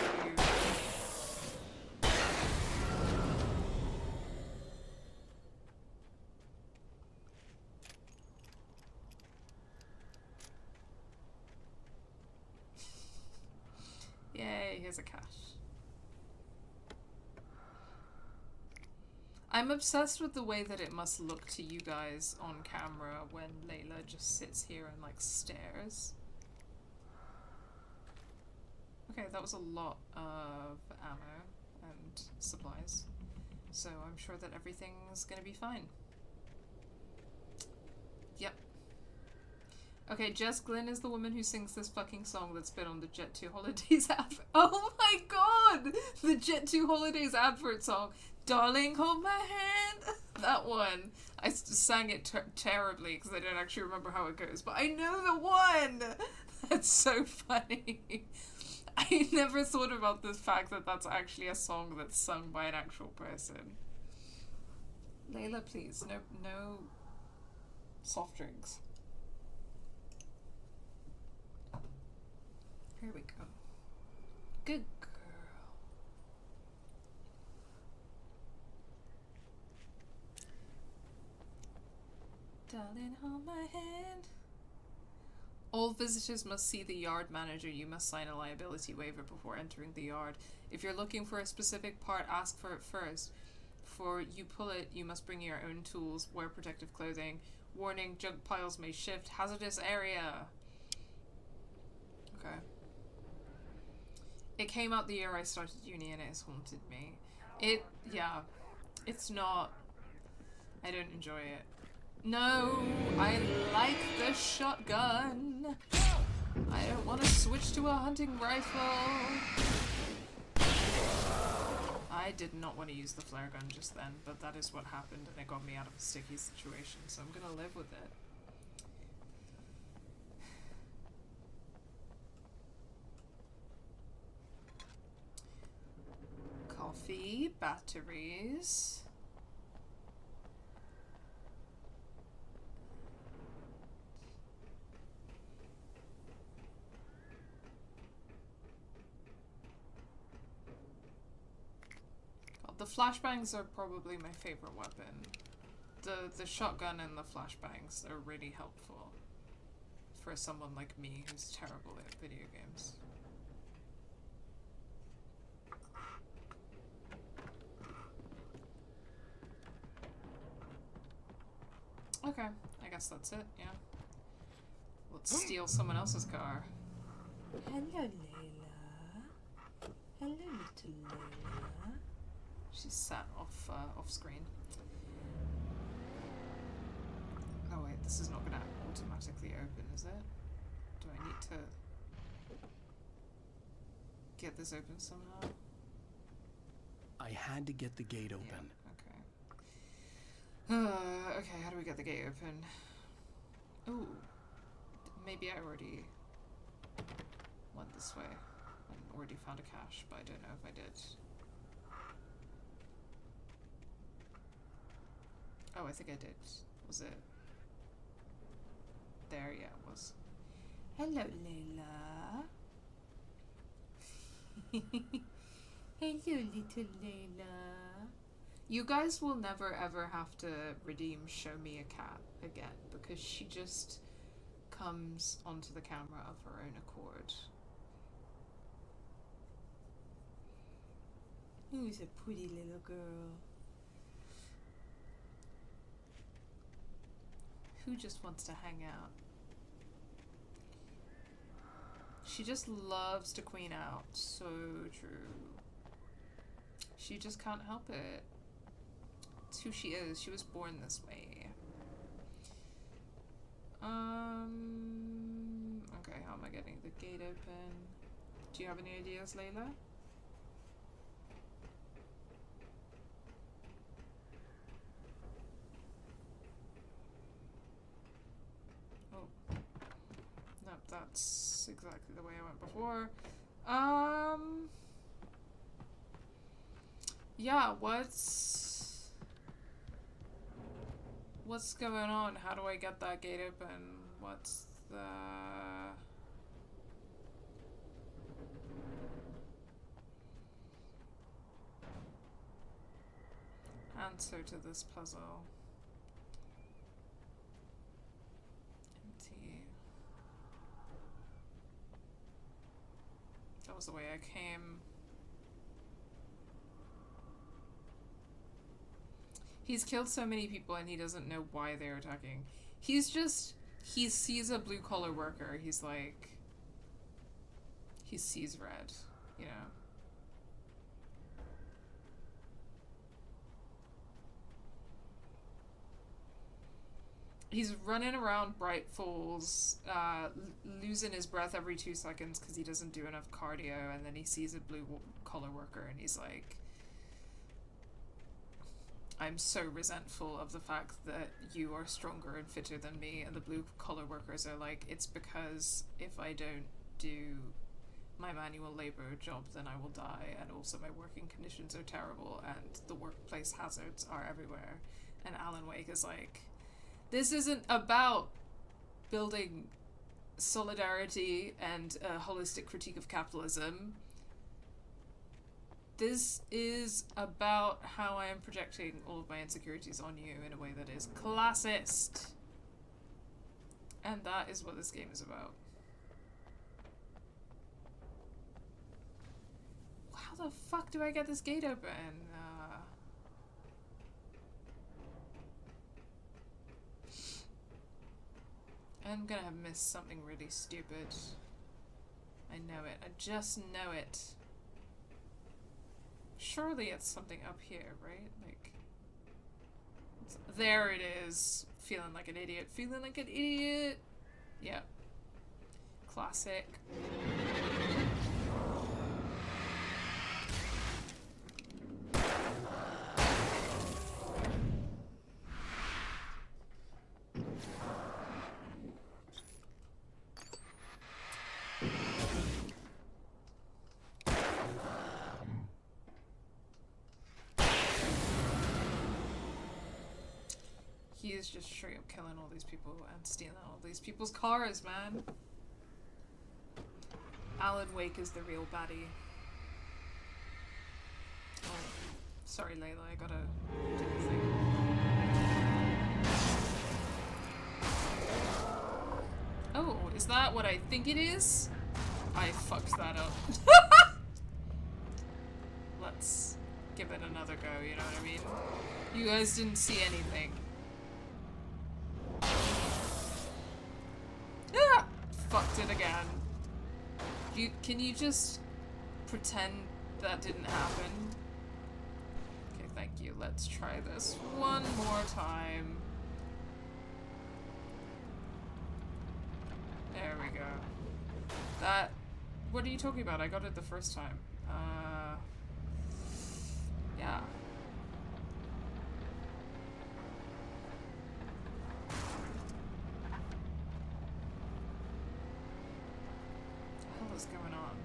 Yay, here's a cache. I'm obsessed with the way that it must look to you guys on camera when Layla just sits here and like stares. Okay, that was a lot of ammo and supplies, so I'm sure that everything's gonna be fine. Yep. Okay, Jess Glynn is the woman who sings this fucking song that's been on the Jet 2 Holidays advert. Oh my god! The Jet 2 Holidays advert song. Darling, hold my hand. That one. I sang it terribly because I don't actually remember how it goes, but I know the one! That's so funny. I never thought about the fact that that's actually a song that's sung by an actual person. Layla, please. No soft drinks. Here we go. Good girl. Darling, hold my hand. All visitors must see the yard manager. You must sign a liability waiver before entering the yard. If you're looking for a specific part, ask for it first. Before you pull it, you must bring your own tools. Wear protective clothing. Warning, junk piles may shift. Hazardous area. Okay. It came out the year I started uni and it has haunted me. Yeah. It's not... I don't enjoy it. No, I like the shotgun. I don't want to switch to a hunting rifle. I did not want to use the flare gun just then, but that is what happened and it got me out of a sticky situation, so I'm gonna live with it. Coffee, batteries. The flashbangs are probably my favorite weapon. The shotgun and the flashbangs are really helpful for someone like me who's terrible at video games. Okay, I guess that's it, yeah. Let's steal someone else's car. Hello, Layla. Hello, little Layla. She's sat off screen. Oh wait, this is not gonna automatically open, is it? Do I need to get this open somehow? I had to get the gate open. Yeah, okay. Okay, how do we get the gate open? Ooh. Maybe I already went this way and already found a cache, but I don't know if I did. Oh, I think I did. Was it? There, yeah, it was. Hello, Layla. Hello, little Layla. You guys will never ever have to redeem Show Me a Cat again, because she just comes onto the camera of her own accord. Who's a pretty little girl? Who just wants to hang out? She just loves to queen out. So true. She just can't help it. It's who she is. She was born this way. Okay, how am I getting the gate open? Do you have any ideas, Layla? Oh. Nope, that's exactly the way I went before. Yeah, what's going on? How do I get that gate open? What's the answer to this puzzle? Empty. That was the way I came. He's killed so many people and he doesn't know why they're attacking. He sees a blue collar worker. He's like, he sees red, you know. He's running around Bright Falls, losing his breath every 2 seconds because he doesn't do enough cardio, and then he sees a blue collar worker and he's like, I'm so resentful of the fact that you are stronger and fitter than me, and the blue collar workers are like, it's because if I don't do my manual labor job then I will die, and also my working conditions are terrible and the workplace hazards are everywhere. And Alan Wake is like, this isn't about building solidarity and a holistic critique of capitalism. This is about how I am projecting all of my insecurities on you in a way that is classist. And that is what this game is about. How the fuck do I get this gate open? I'm gonna have missed something really stupid. I know it. I just know it. Surely it's something up here, right? Like, there it is. Feeling like an idiot. Feeling like an idiot. Yeah. Classic. He is just straight up killing all these people and stealing all these people's cars, man. Alan Wake is the real baddie. Oh, sorry, Layla, I gotta do the thing. Oh, is that what I think it is? I fucked that up. Let's give it another go, you know what I mean? You guys didn't see anything. Ah! Fucked it again. Can you just pretend that didn't happen? Okay, thank you. Let's try this one more time. There we go. That... What are you talking about? I got it the first time. Yeah. What the hell is going on?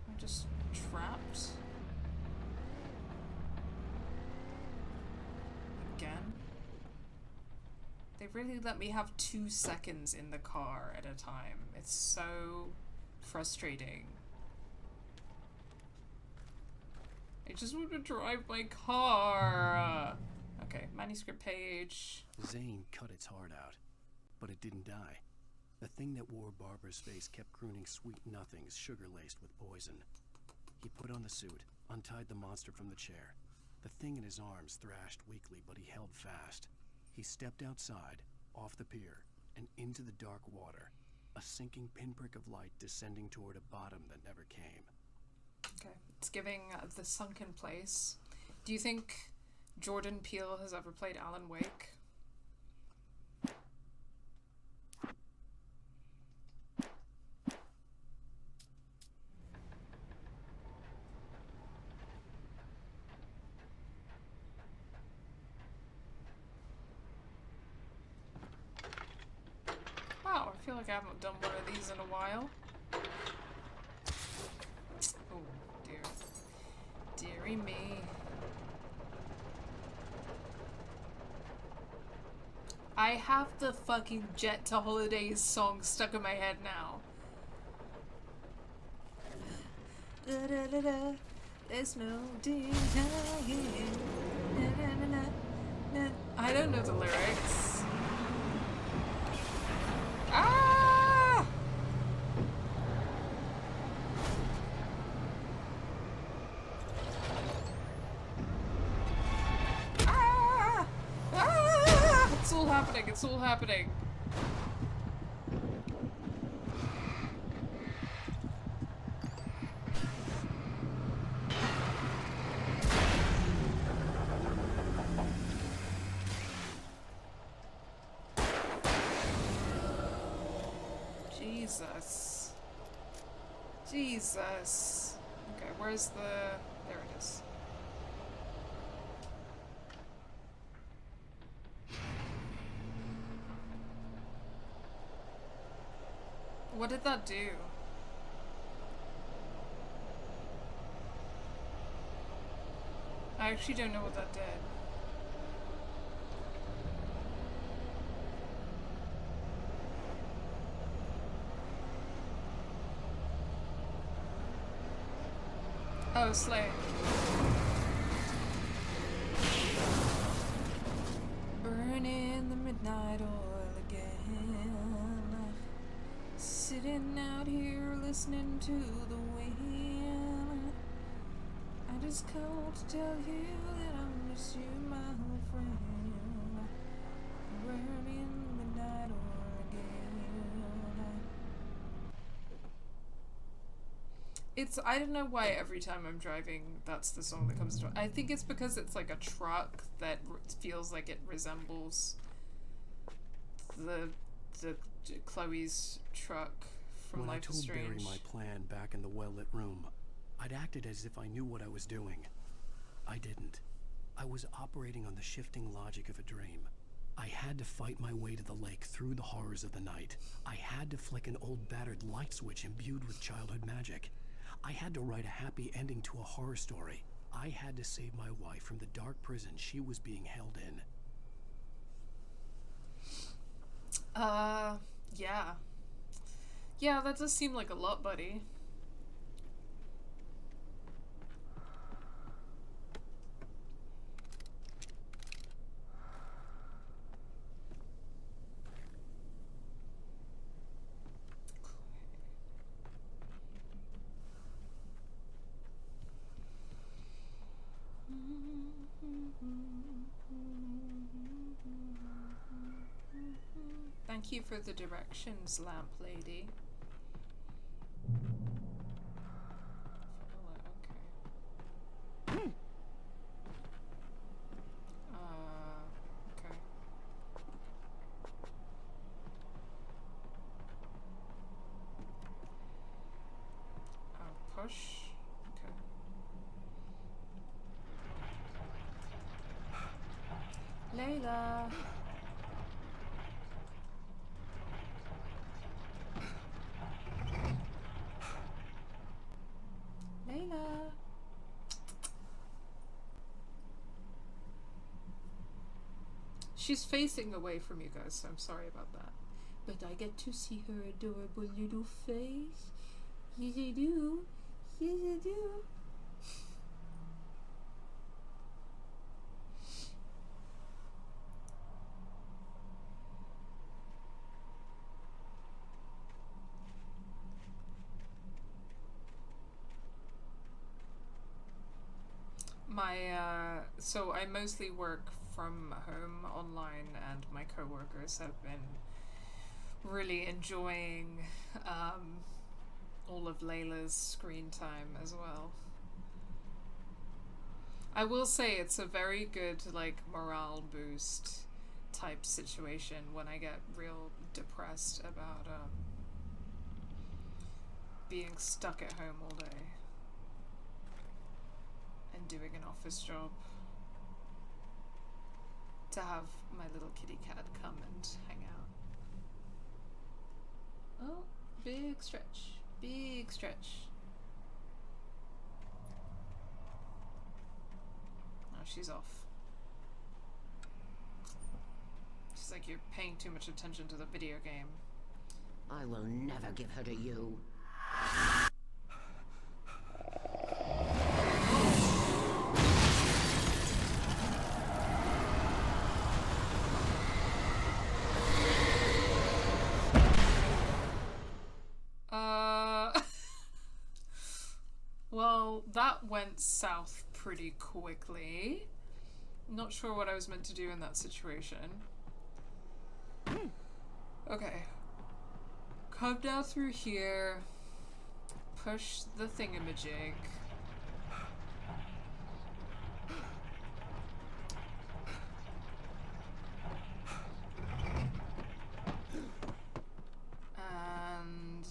I'm just trapped? Again? They really let me have 2 seconds in the car at a time. It's so frustrating. I just want to drive my car. Okay, manuscript page. Zane cut its heart out, but it didn't die. The thing that wore Barbara's face kept crooning sweet nothings sugar-laced with poison. He put on the suit, untied the monster from the chair. The thing in his arms thrashed weakly, but he held fast. He stepped outside, off the pier, and into the dark water, a sinking pinprick of light descending toward a bottom that never came. Okay, it's giving the sunken place. Do you think Jordan Peele has ever played Alan Wake? Wow, I feel like I haven't done one of these in a while. Oh, dear. Dearie me. I have the fucking Jet to Holidays song stuck in my head now. Da, da, da, da. There's no denying. Da, da, da, da, da. I don't know the lyrics. Ah! Ah! Ah! It's all happening, it's all happening. Jesus. Jesus. Okay, where's the... There it is. What did that do? I actually don't know what that did. Oh, slay. Burning the midnight oil again. Sitting out here listening to the wind. I just called to tell you that I miss you, my friend. Burning the midnight oil again. I don't know why every time I'm driving, that's the song that comes to. I think it's because it's like a truck that feels like it resembles the Chloe's truck from When Life I is told Barry Strange. my plan back in the well-lit room, I'd acted as if I knew what I was doing. I didn't. I was operating on the shifting logic of a dream. I had to fight my way to the lake through the horrors of the night. I had to flick an old battered light switch imbued with childhood magic. I had to write a happy ending to a horror story. I had to save my wife from the dark prison she was being held in. Yeah. Yeah, that does seem like a lot, buddy. Thank you for the directions, lamp lady. Okay. Okay. Push. Okay. Layla. Layla. She's facing away from you guys, so I'm sorry about that. But I get to see her adorable little face. Yes, I do. Yes, I do. So I mostly work from home online, and my coworkers have been really enjoying all of Layla's screen time as well. I will say it's a very good like morale boost type situation when I get real depressed about being stuck at home all day and doing an office job, to have my little kitty cat come and hang out. Oh, big stretch. Big stretch. Oh, she's off. She's like, you're paying too much attention to the video game. I will never give her to you. Well, that went south pretty quickly. Not sure what I was meant to do in that situation. Okay. Come down through here. Push the thingamajig. And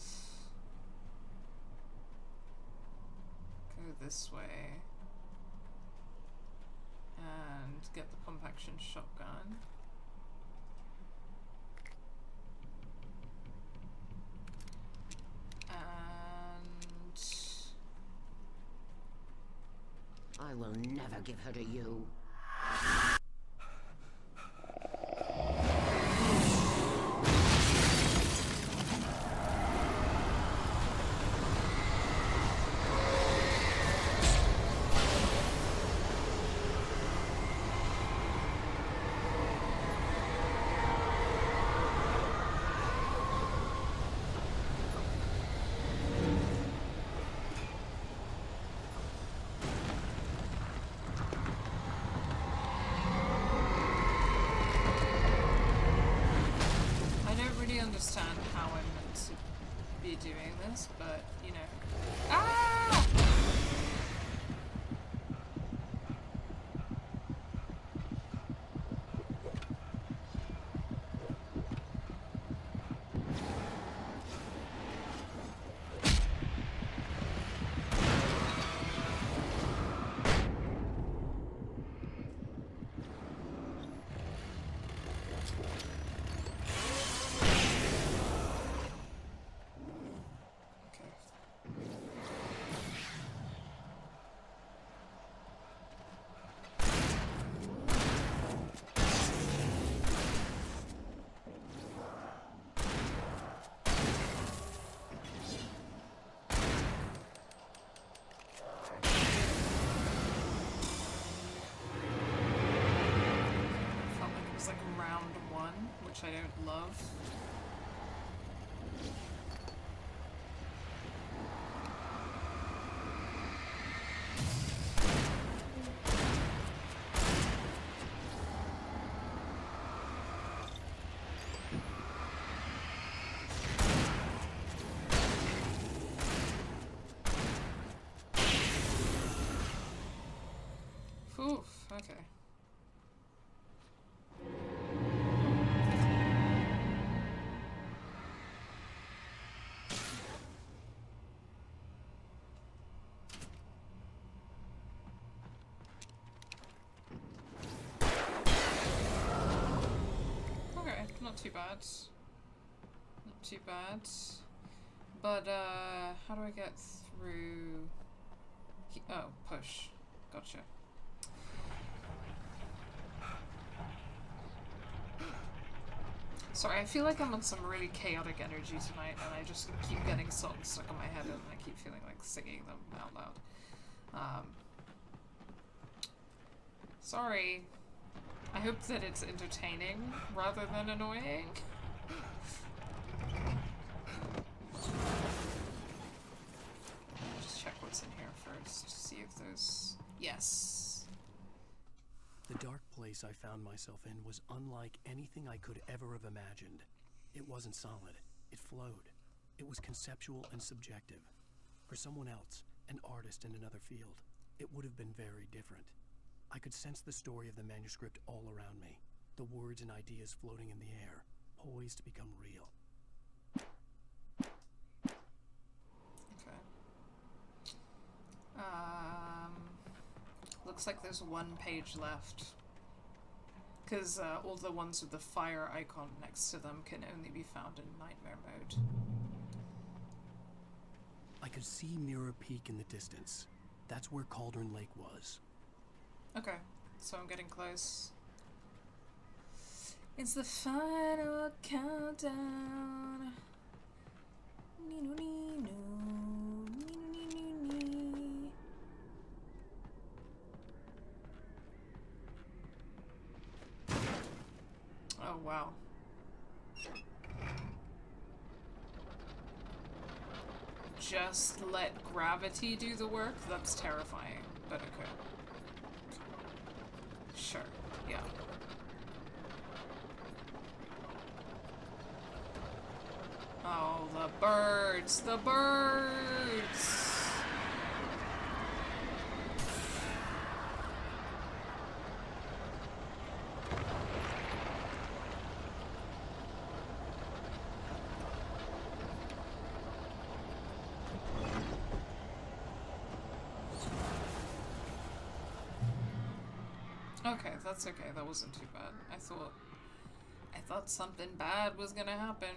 go this way. And get the pump action shotgun. And I will never give her to you. understand how I'm meant to be doing this, but, you know. Ah! Which I don't love. Oof, okay. Not too bad. Not too bad. But, how do I get through? Oh, push. Gotcha. Sorry, I feel like I'm on some really chaotic energy tonight, and I just keep getting songs stuck in my head, and I keep feeling like singing them out loud. Sorry. I hope that it's entertaining rather than annoying. Just check what's in here first, see if there's... Yes. The dark place I found myself in was unlike anything I could ever have imagined. It wasn't solid. It flowed. It was conceptual and subjective. For someone else, an artist in another field, it would have been very different. I could sense the story of the manuscript all around me, the words and ideas floating in the air, poised to become real. Okay. Looks like there's one page left. Because all the ones with the fire icon next to them can only be found in nightmare mode. I could see Mirror Peak in the distance. That's where Cauldron Lake was. Okay, so I'm getting close. It's the final countdown. Oh, wow. Just let gravity do the work? That's terrifying, but okay. Sure, yeah. Oh, the birds! The birds! Okay, that's okay. That wasn't too bad. I thought something bad was gonna happen.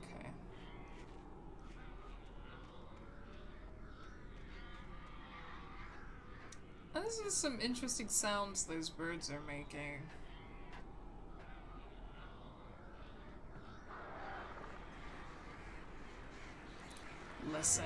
Okay. Oh, this is some interesting sounds those birds are making. Listen.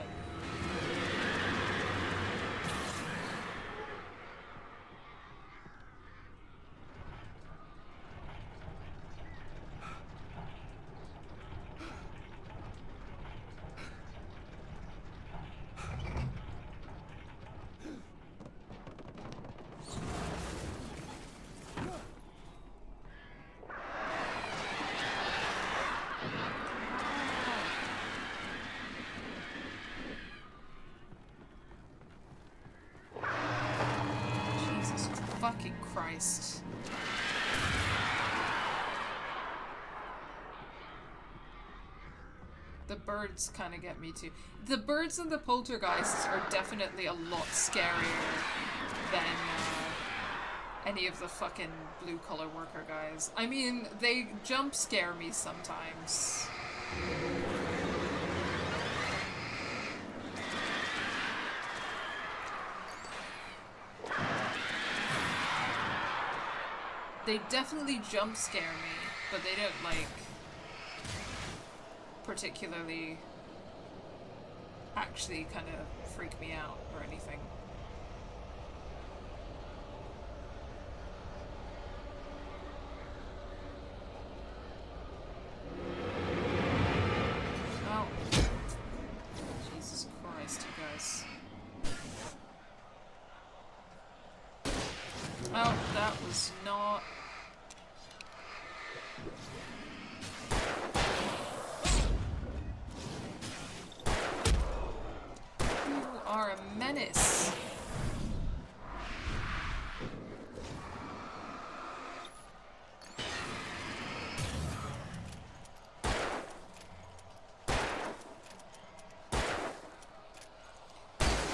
Fucking Christ. The birds kind of get me too. The birds and the poltergeists are definitely a lot scarier than any of the fucking blue-collar worker guys. I mean, they jump scare me sometimes. They definitely jump scare me, but they don't, like, particularly actually kind of freak me out or anything. Oh. Jesus Christ, you guys. Oh, that was not... You are a menace.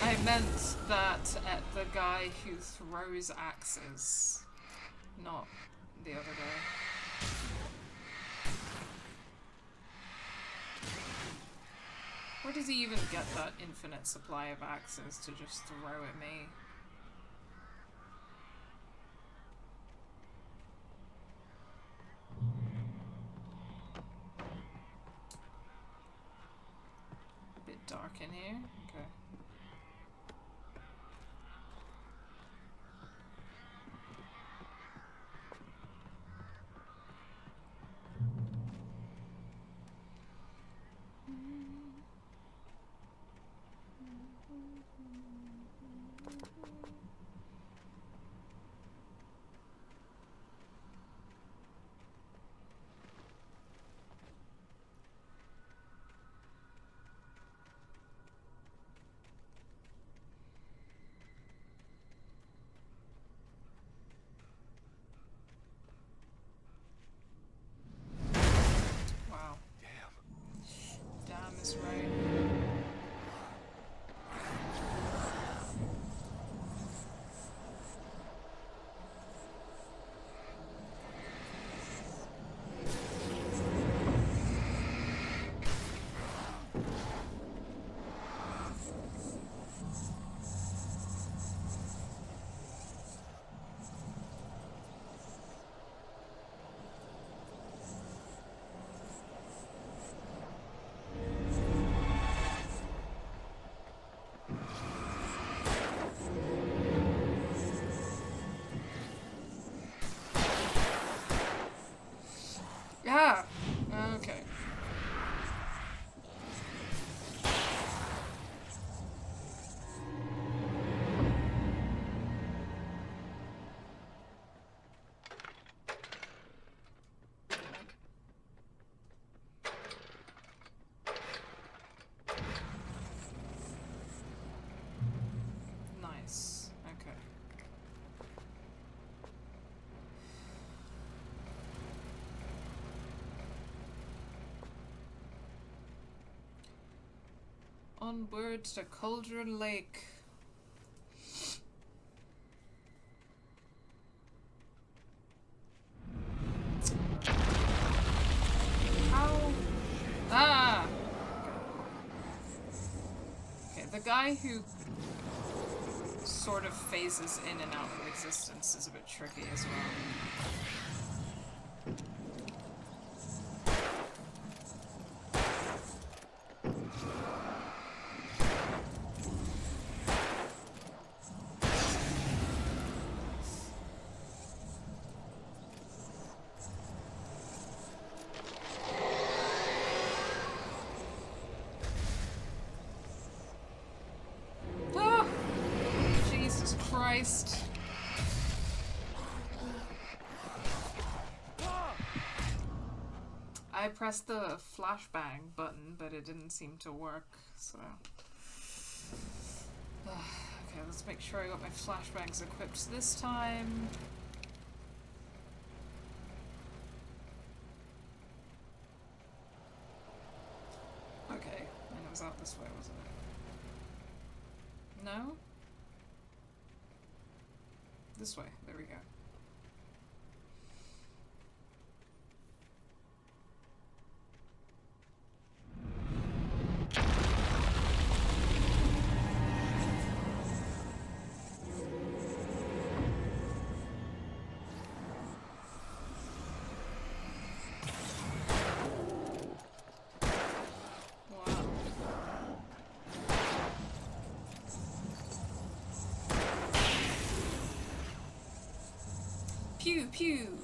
I meant that at the guy who throws axes, not the other guy. Where does he even get that infinite supply of axes to just throw at me? A bit dark in here. Okay. Onward to Cauldron Lake. How? Ah! Okay, the guy who sort of phases in and out of existence is a bit tricky as well. I pressed the flashbang button, but it didn't seem to work, so... Okay, let's make sure I got my flashbangs equipped this time. Okay, and it was out this way, wasn't it? No? This way, there we go. Pew pew!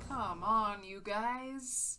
Come on, you guys!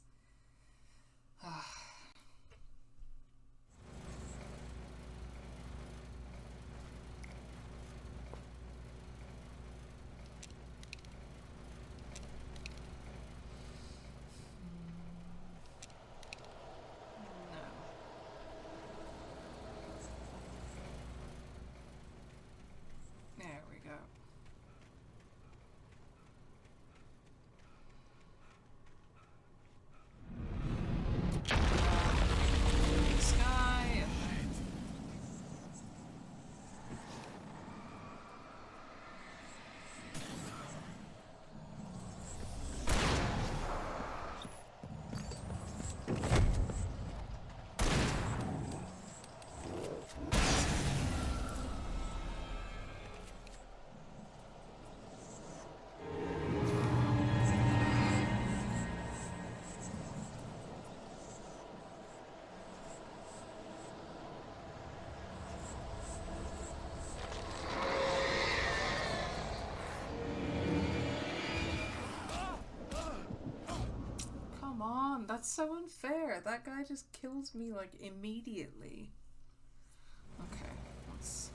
That's so unfair. That guy just kills me, like, immediately. Okay, let's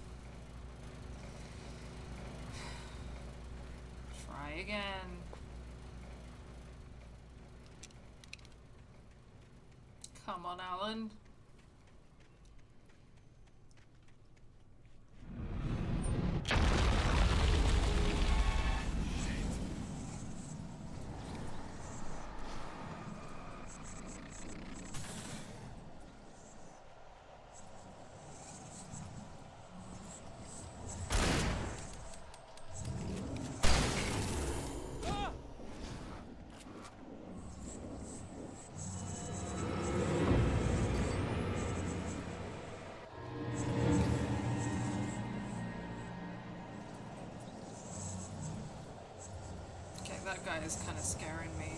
try again. Come on, Alan. That guy is kind of scaring me.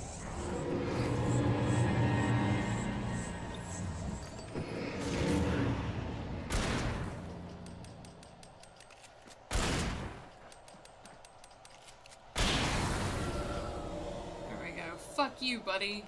There we go. Fuck you, buddy.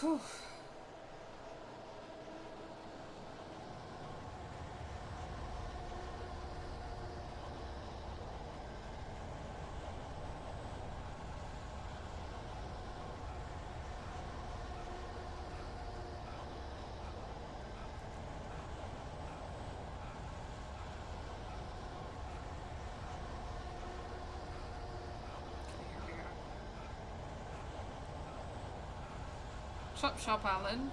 Whew. Chop chop, Alan.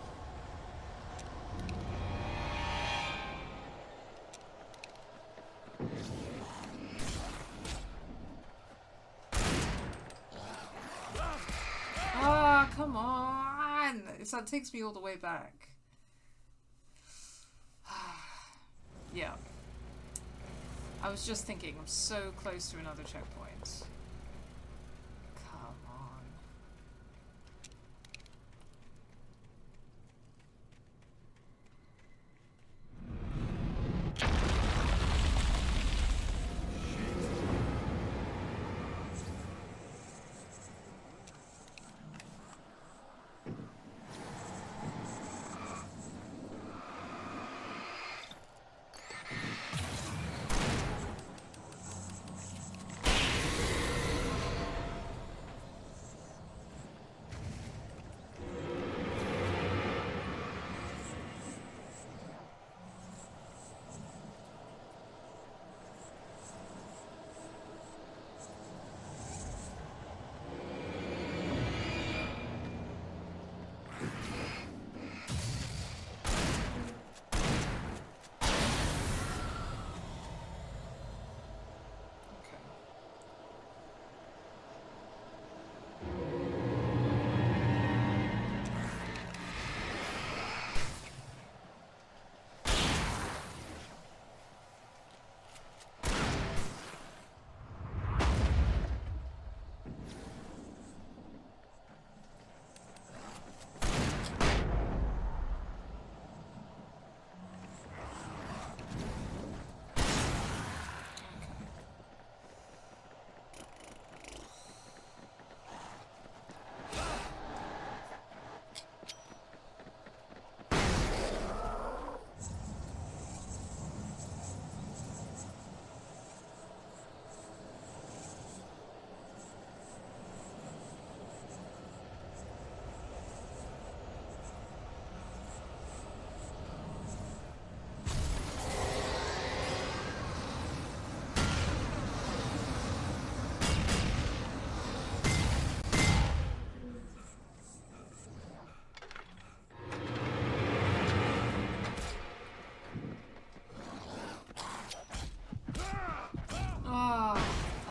Ah, come on! That takes me all the way back. Yeah. I was just thinking, I'm so close to another checkpoint. Come on.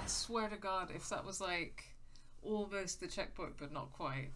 Swear to God, if that was like almost the checkpoint but not quite.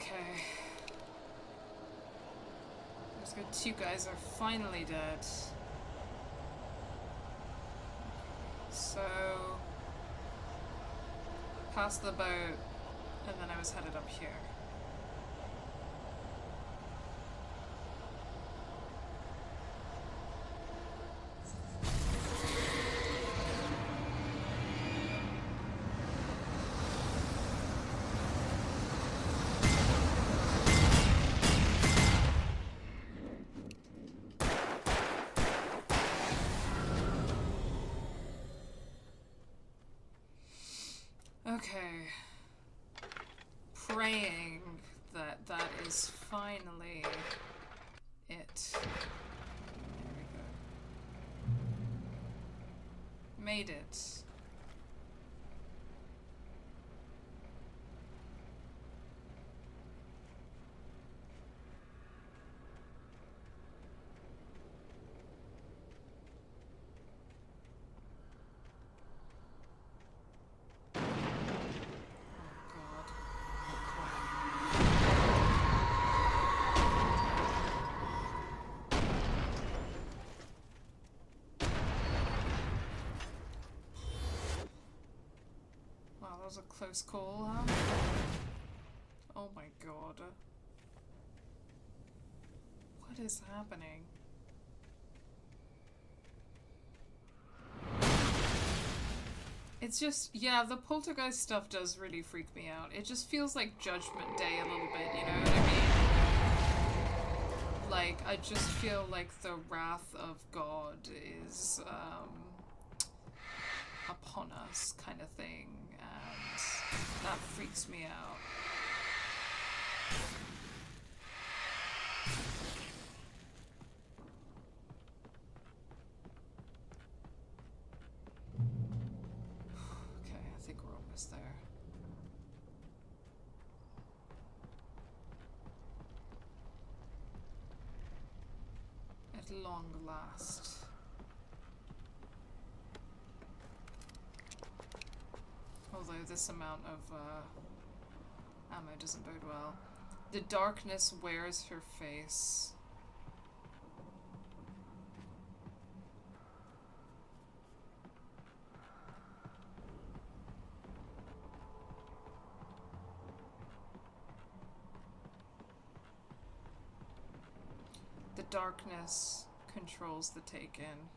Okay. Those good two guys are finally dead. So, past the boat, and then I was headed up here. Okay. Praying that that is finally it. There we go. Made it. That was a close call, huh? Oh my god. What is happening? It's just, yeah, the poltergeist stuff does really freak me out. It just feels like Judgment Day a little bit, you know what I mean? Like, I just feel like the wrath of God is, upon us kind of thing, and that freaks me out. Okay, I think we're almost there. At long last. Although this amount of ammo doesn't bode well. The darkness wears her face. The darkness controls the Taken.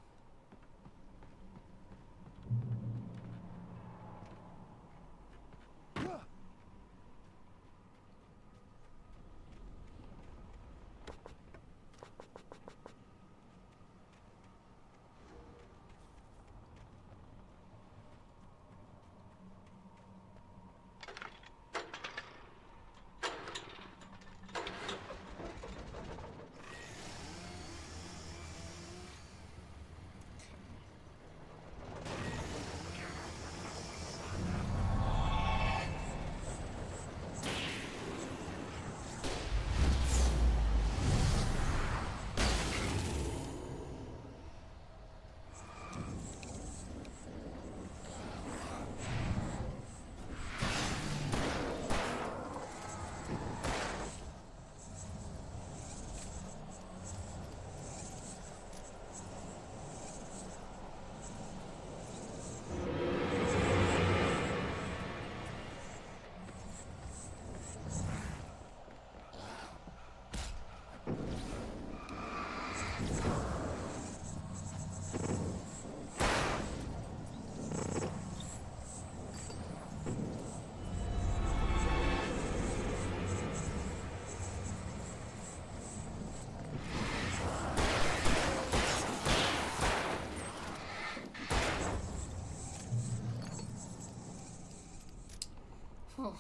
Oh,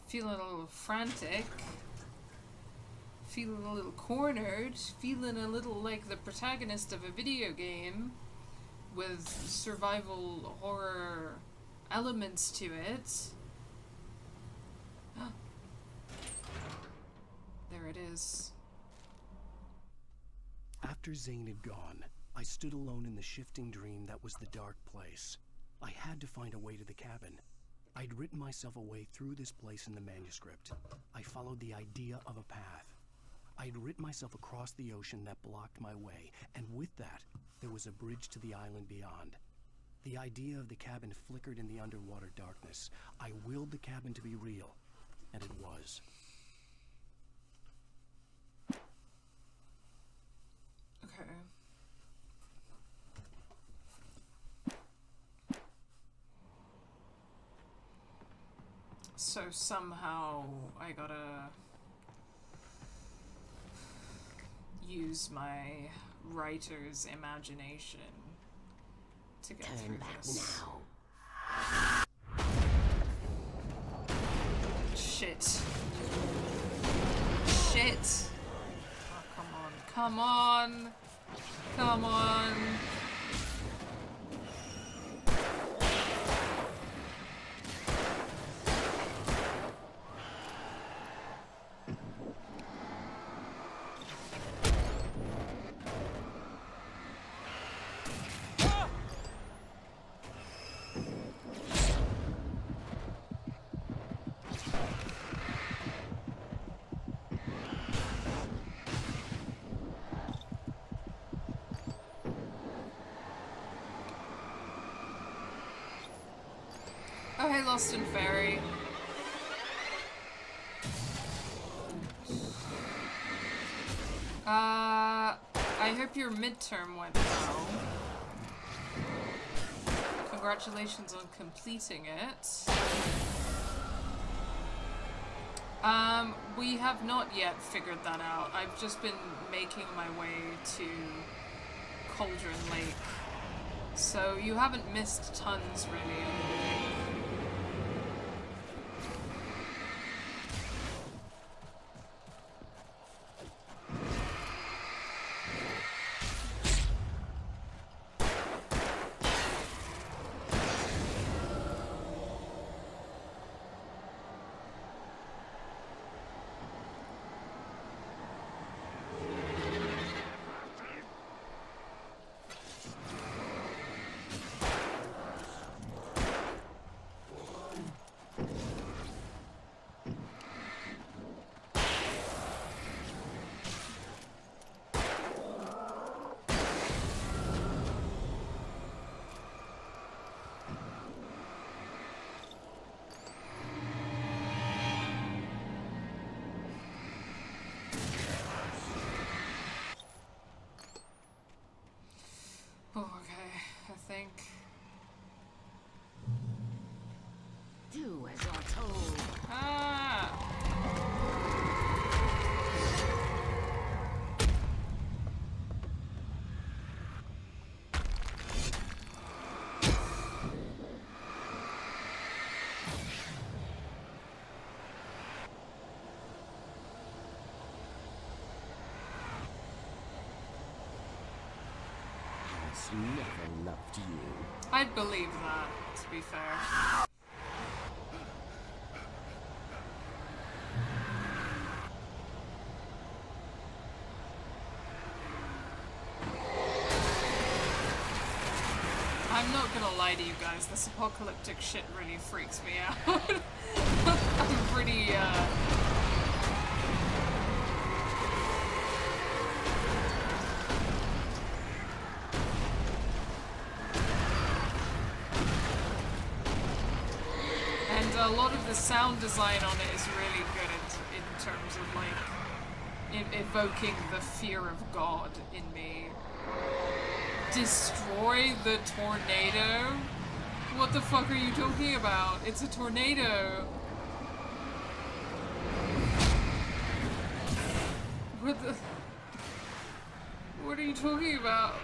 feeling a little frantic. Feeling a little cornered. Feeling a little like the protagonist of a video game with survival horror elements to it. There it is. After Zane had gone, I stood alone in the shifting dream that was the dark place. I had to find a way to the cabin. I'd written myself a way through this place in the manuscript. I followed the idea of a path. I'd written myself across the ocean that blocked my way, and with that, there was a bridge to the island beyond. The idea of the cabin flickered in the underwater darkness. I willed the cabin to be real, and it was. Okay. So somehow I gotta use my writer's imagination to get through this. Shit. Shit. Oh, come on. Come on. Come on. Oh, hey, Lost and Fairy. I hope your midterm went well. Congratulations on completing it. We have not yet figured that out. I've just been making my way to Cauldron Lake. So you haven't missed tons, really. Oh, okay, I think. Do as you're told. Ah! Never loved you. I'd believe that, to be fair. I'm not gonna lie to you guys, this apocalyptic shit really freaks me out. I'm pretty, a lot of the sound design on it is really good in terms of, like, evoking the fear of God in me. Destroy the tornado? What the fuck are you talking about? It's a tornado. What are you talking about?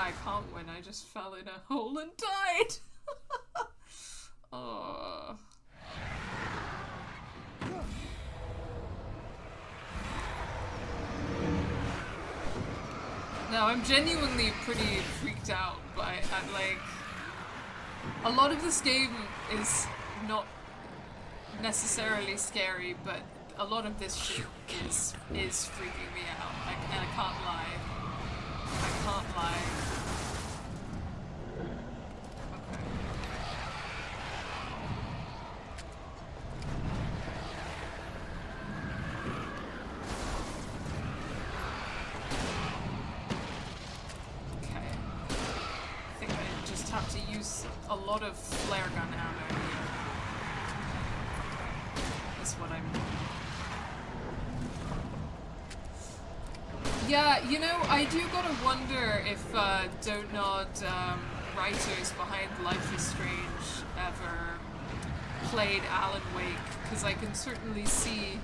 I can't win. I just fell in a hole and died. Oh. No, I'm genuinely pretty freaked out by, like, a lot of this game is not necessarily scary, but a lot of this shit is freaking me out. And I can't lie. I can't lie. Okay. Okay. I think I just have to use a lot of flare gun ammo here. That's what I'm... Yeah, you know, I do gotta wonder if Donut writers behind Life is Strange ever played Alan Wake, because I can certainly see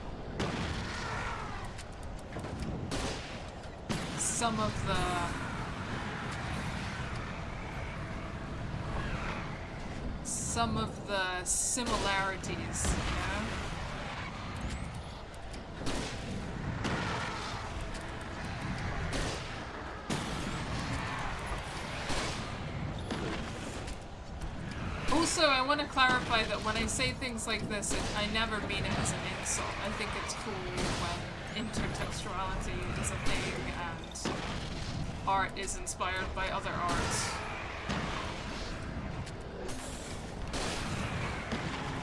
some of the similarities, you know? Also, I want to clarify that when I say things like this, I never mean it as an insult. I think it's cool when intertextuality is a thing and art is inspired by other art.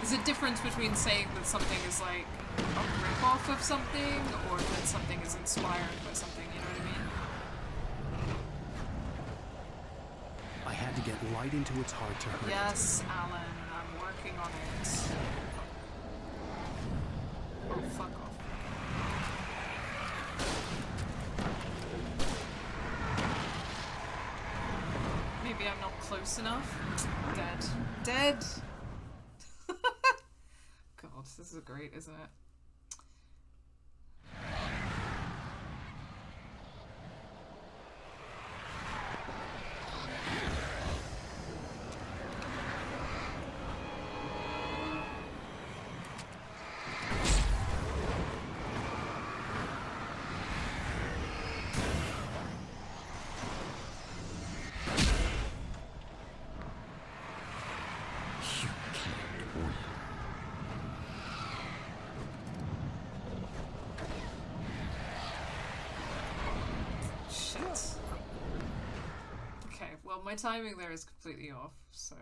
There's a difference between saying that something is like a rip-off of something or that something is inspired by something, you know what I mean? I had to get light into its heart to hurt it. Yes, Alan, I'm working on it. Oh, fuck off. Maybe I'm not close enough. Dead. Dead! God, this is great, isn't it? Well, my timing there is completely off, so...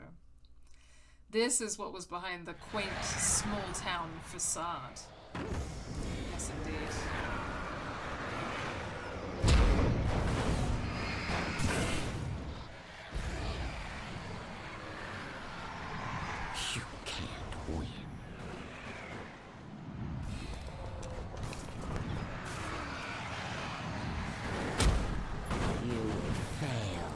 This is what was behind the quaint, small-town facade. Yes, indeed. You can't win. You will fail.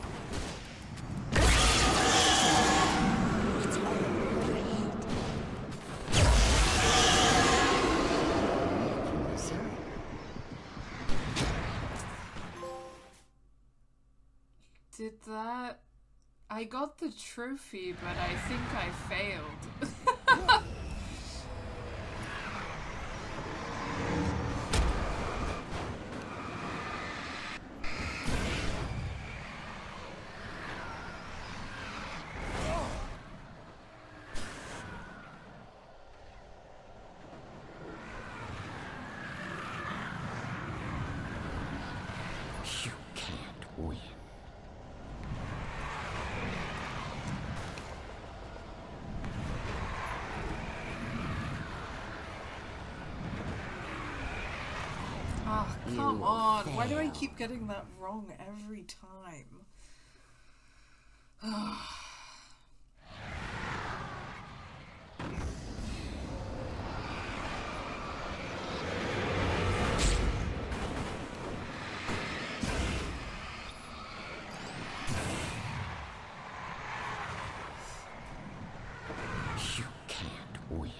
Did that... I got the trophy, but I think I failed. You can't win. Oh, come on. Why do I keep getting that wrong every time? You can't win.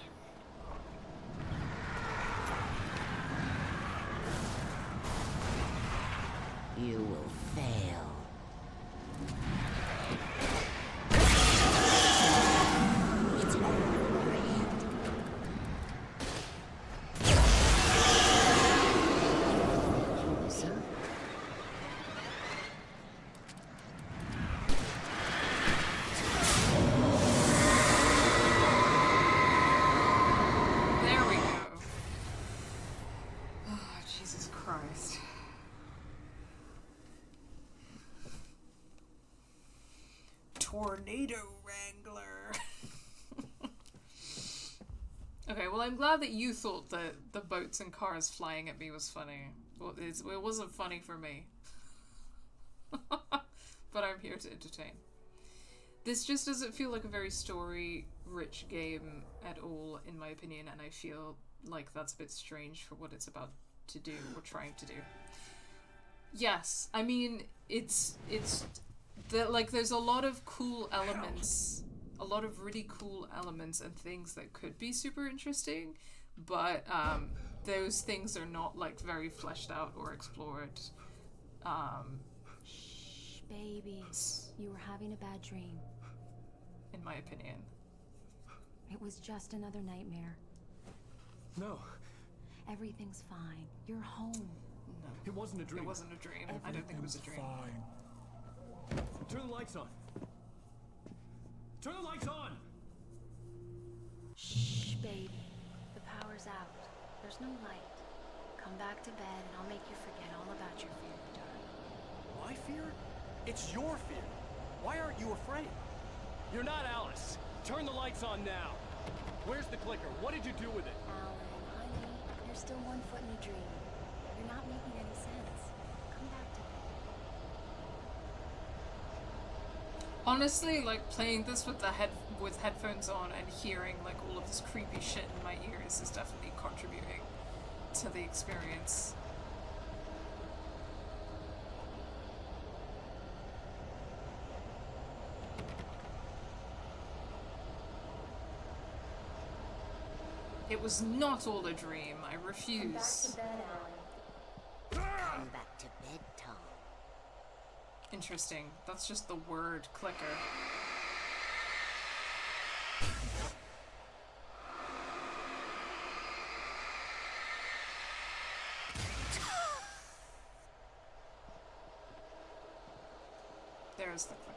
You will fail. It's There we go. Christ. Tornado Wrangler. Okay, well, I'm glad that you thought that the boats and cars flying at me was funny. Well, it wasn't funny for me. But I'm here to entertain. This just doesn't feel like a very story-rich game at all, in my opinion, and I feel like that's a bit strange for what it's about to do, or trying to do. Yes, I mean, it's there's a lot of cool elements, a lot of really cool elements and things that could be super interesting, but those things are not like very fleshed out or explored. Shh, baby. You were having a bad dream. In my opinion. It was just another nightmare. No. Everything's fine. You're home. No. It wasn't a dream. It wasn't a dream. I don't think it was a dream. Fine. Turn the lights on. Turn the lights on! Shh, baby. The power's out. There's no light. Come back to bed and I'll make you forget all about your fear in the dark. My fear? It's your fear. Why aren't you afraid? You're not Alice. Turn the lights on now. Where's the clicker? What did you do with it? Alan, honey, you're still 1 foot in a dream. You're not making any sense. Come back to bed. Honestly, like playing this with with headphones on and hearing like all of this creepy shit in my ears is definitely contributing to the experience. It was not all a dream. I refuse. Come back to bed, Alan. Come back to bed, Tom. Interesting. That's just the word clicker. There's the clicker.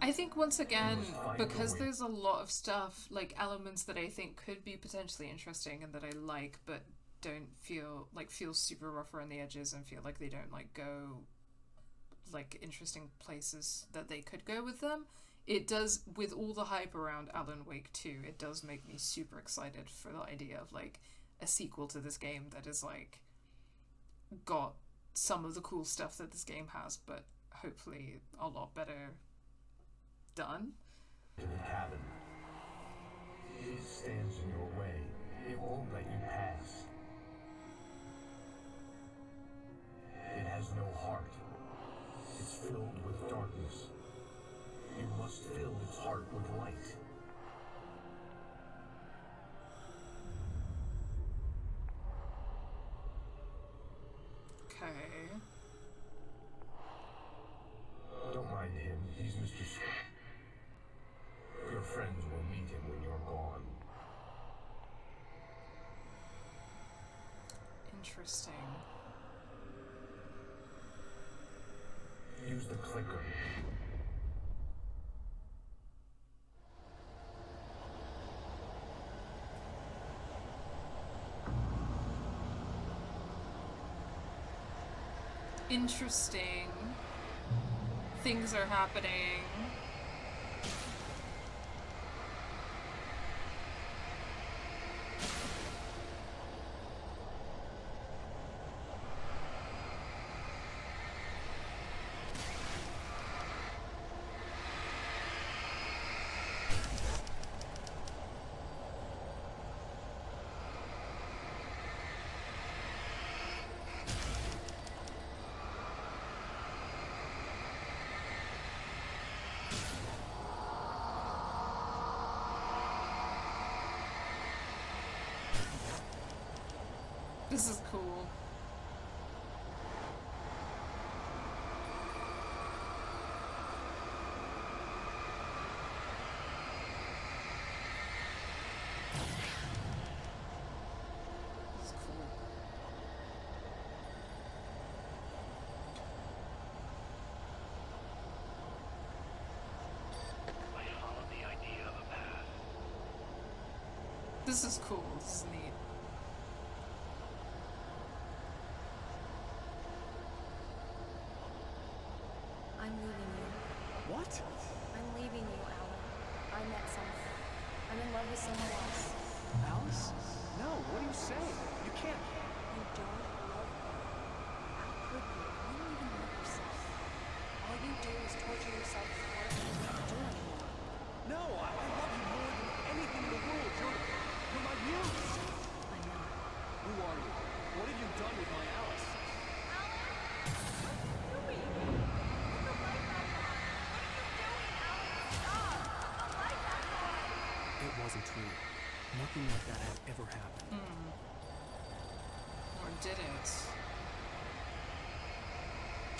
I think once again, because there's a lot of stuff, like elements that I think could be potentially interesting and that I like, but don't feel super rough around the edges and feel like they don't like go like interesting places that they could go with them. It does, with all the hype around Alan Wake 2, it does make me super excited for the idea of like a sequel to this game that is like got some of the cool stuff that this game has, but hopefully a lot better done. To the cabin. It stands in your way. It won't let you pass. It has no heart. It's filled with darkness. You must fill its heart with light. Okay. Don't mind him. He's Mr. Scott. Your friends will meet him when you're gone. Interesting. Use the clicker. Interesting. Things are happening. This is cool. This is cool. This is cool. This is neat. I'm leaving you. What? I'm leaving you, Alan. I met someone. I'm in love with someone else. Alice? No, what are you saying? You can't. You don't love me. How could you? You don't even love yourself. All you do is torture yourself for work you can't do anymore. No, I love you more than anything in the world. You're my muse. I'm not. Who are you? What have you done with my Alice? It wasn't true. Nothing like that had ever happened. Or did it?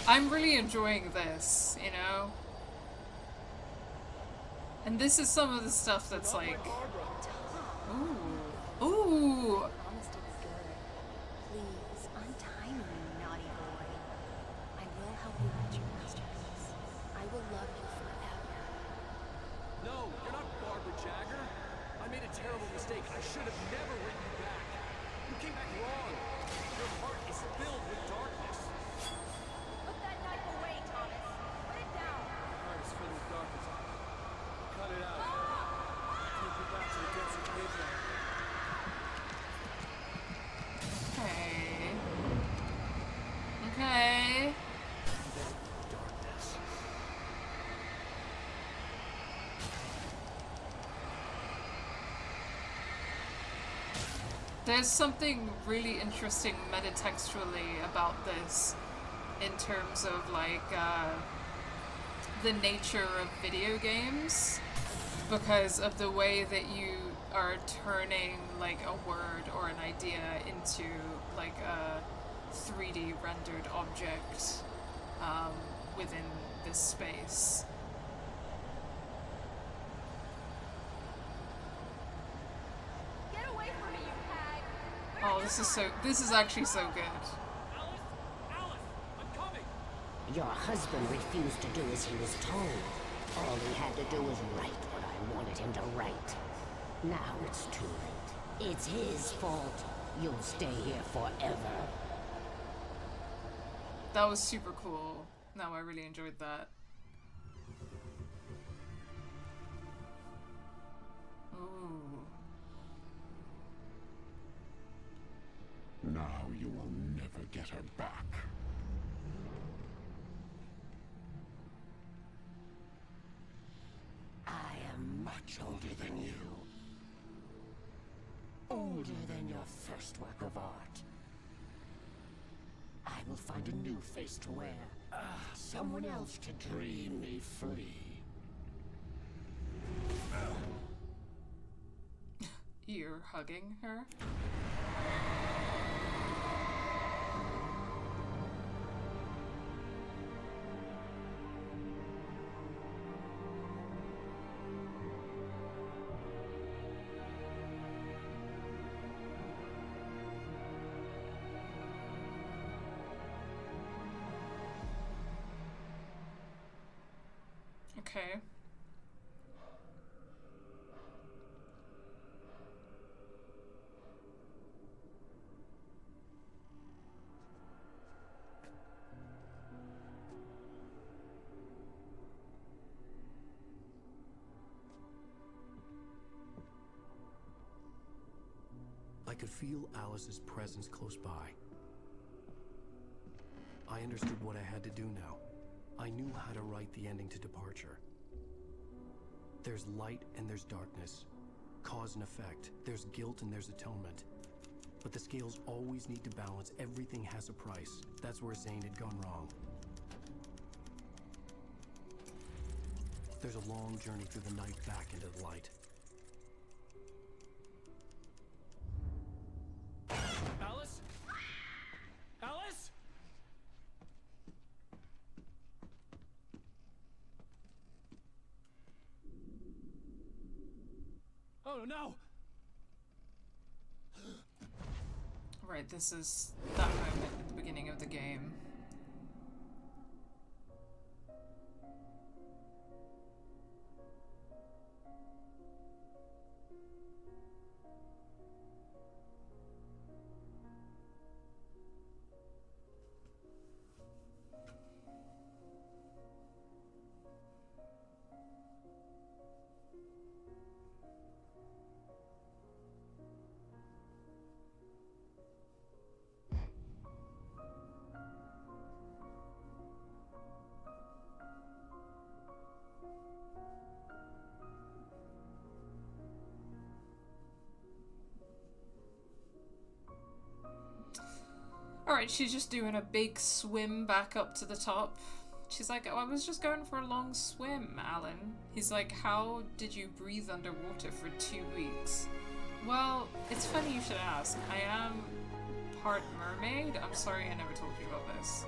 I'm really enjoying this, you know? And this is some of the stuff that's like... Ooh. Ooh! Promise to be good. Please, untie me, naughty boy. I will help you write your masterpiece. I will love you forever. No, you're not Barbara Jagger. I made a terrible mistake. I should have never written you back. You came back wrong. Your heart is filled with darkness. Put that knife away, Thomas. Put it down. My heart is filled with darkness. Cut it out. Take it back to the depths of Patreon. Okay. Okay. Darkness. There's something really interesting metatextually about this in terms of like the nature of video games, because of the way that you are turning like a word or an idea into like a 3D rendered object within this space. Get away from me, you hag! Oh, this is actually so good. Alice, I'm coming. Your husband refused to do as he was told. All he had to do was write what I wanted him to write. Now it's too late. It's his fault. You'll stay here forever. That was super cool. No, I really enjoyed that. Ooh. Now you will never get her back. I am much older than you. Older than your first work of art. I will find a new face to wear. Someone else to dream me free. You're hugging her? Okay. I could feel Alice's presence close by. I understood what I had to do now. I knew how to write the ending to Departure. There's light and there's darkness. Cause and effect. There's guilt and there's atonement. But the scales always need to balance. Everything has a price. That's where Zane had gone wrong. There's a long journey through the night back into the light. Alice? Alice? Oh no! Right, this is that moment at the beginning of the game. point, she's just doing a big swim back up to the top. She's like, oh, I was just going for a long swim, Alan. He's like, how did you breathe underwater for 2 weeks? Well, it's funny you should ask. I am part mermaid. I'm sorry I never told you about this.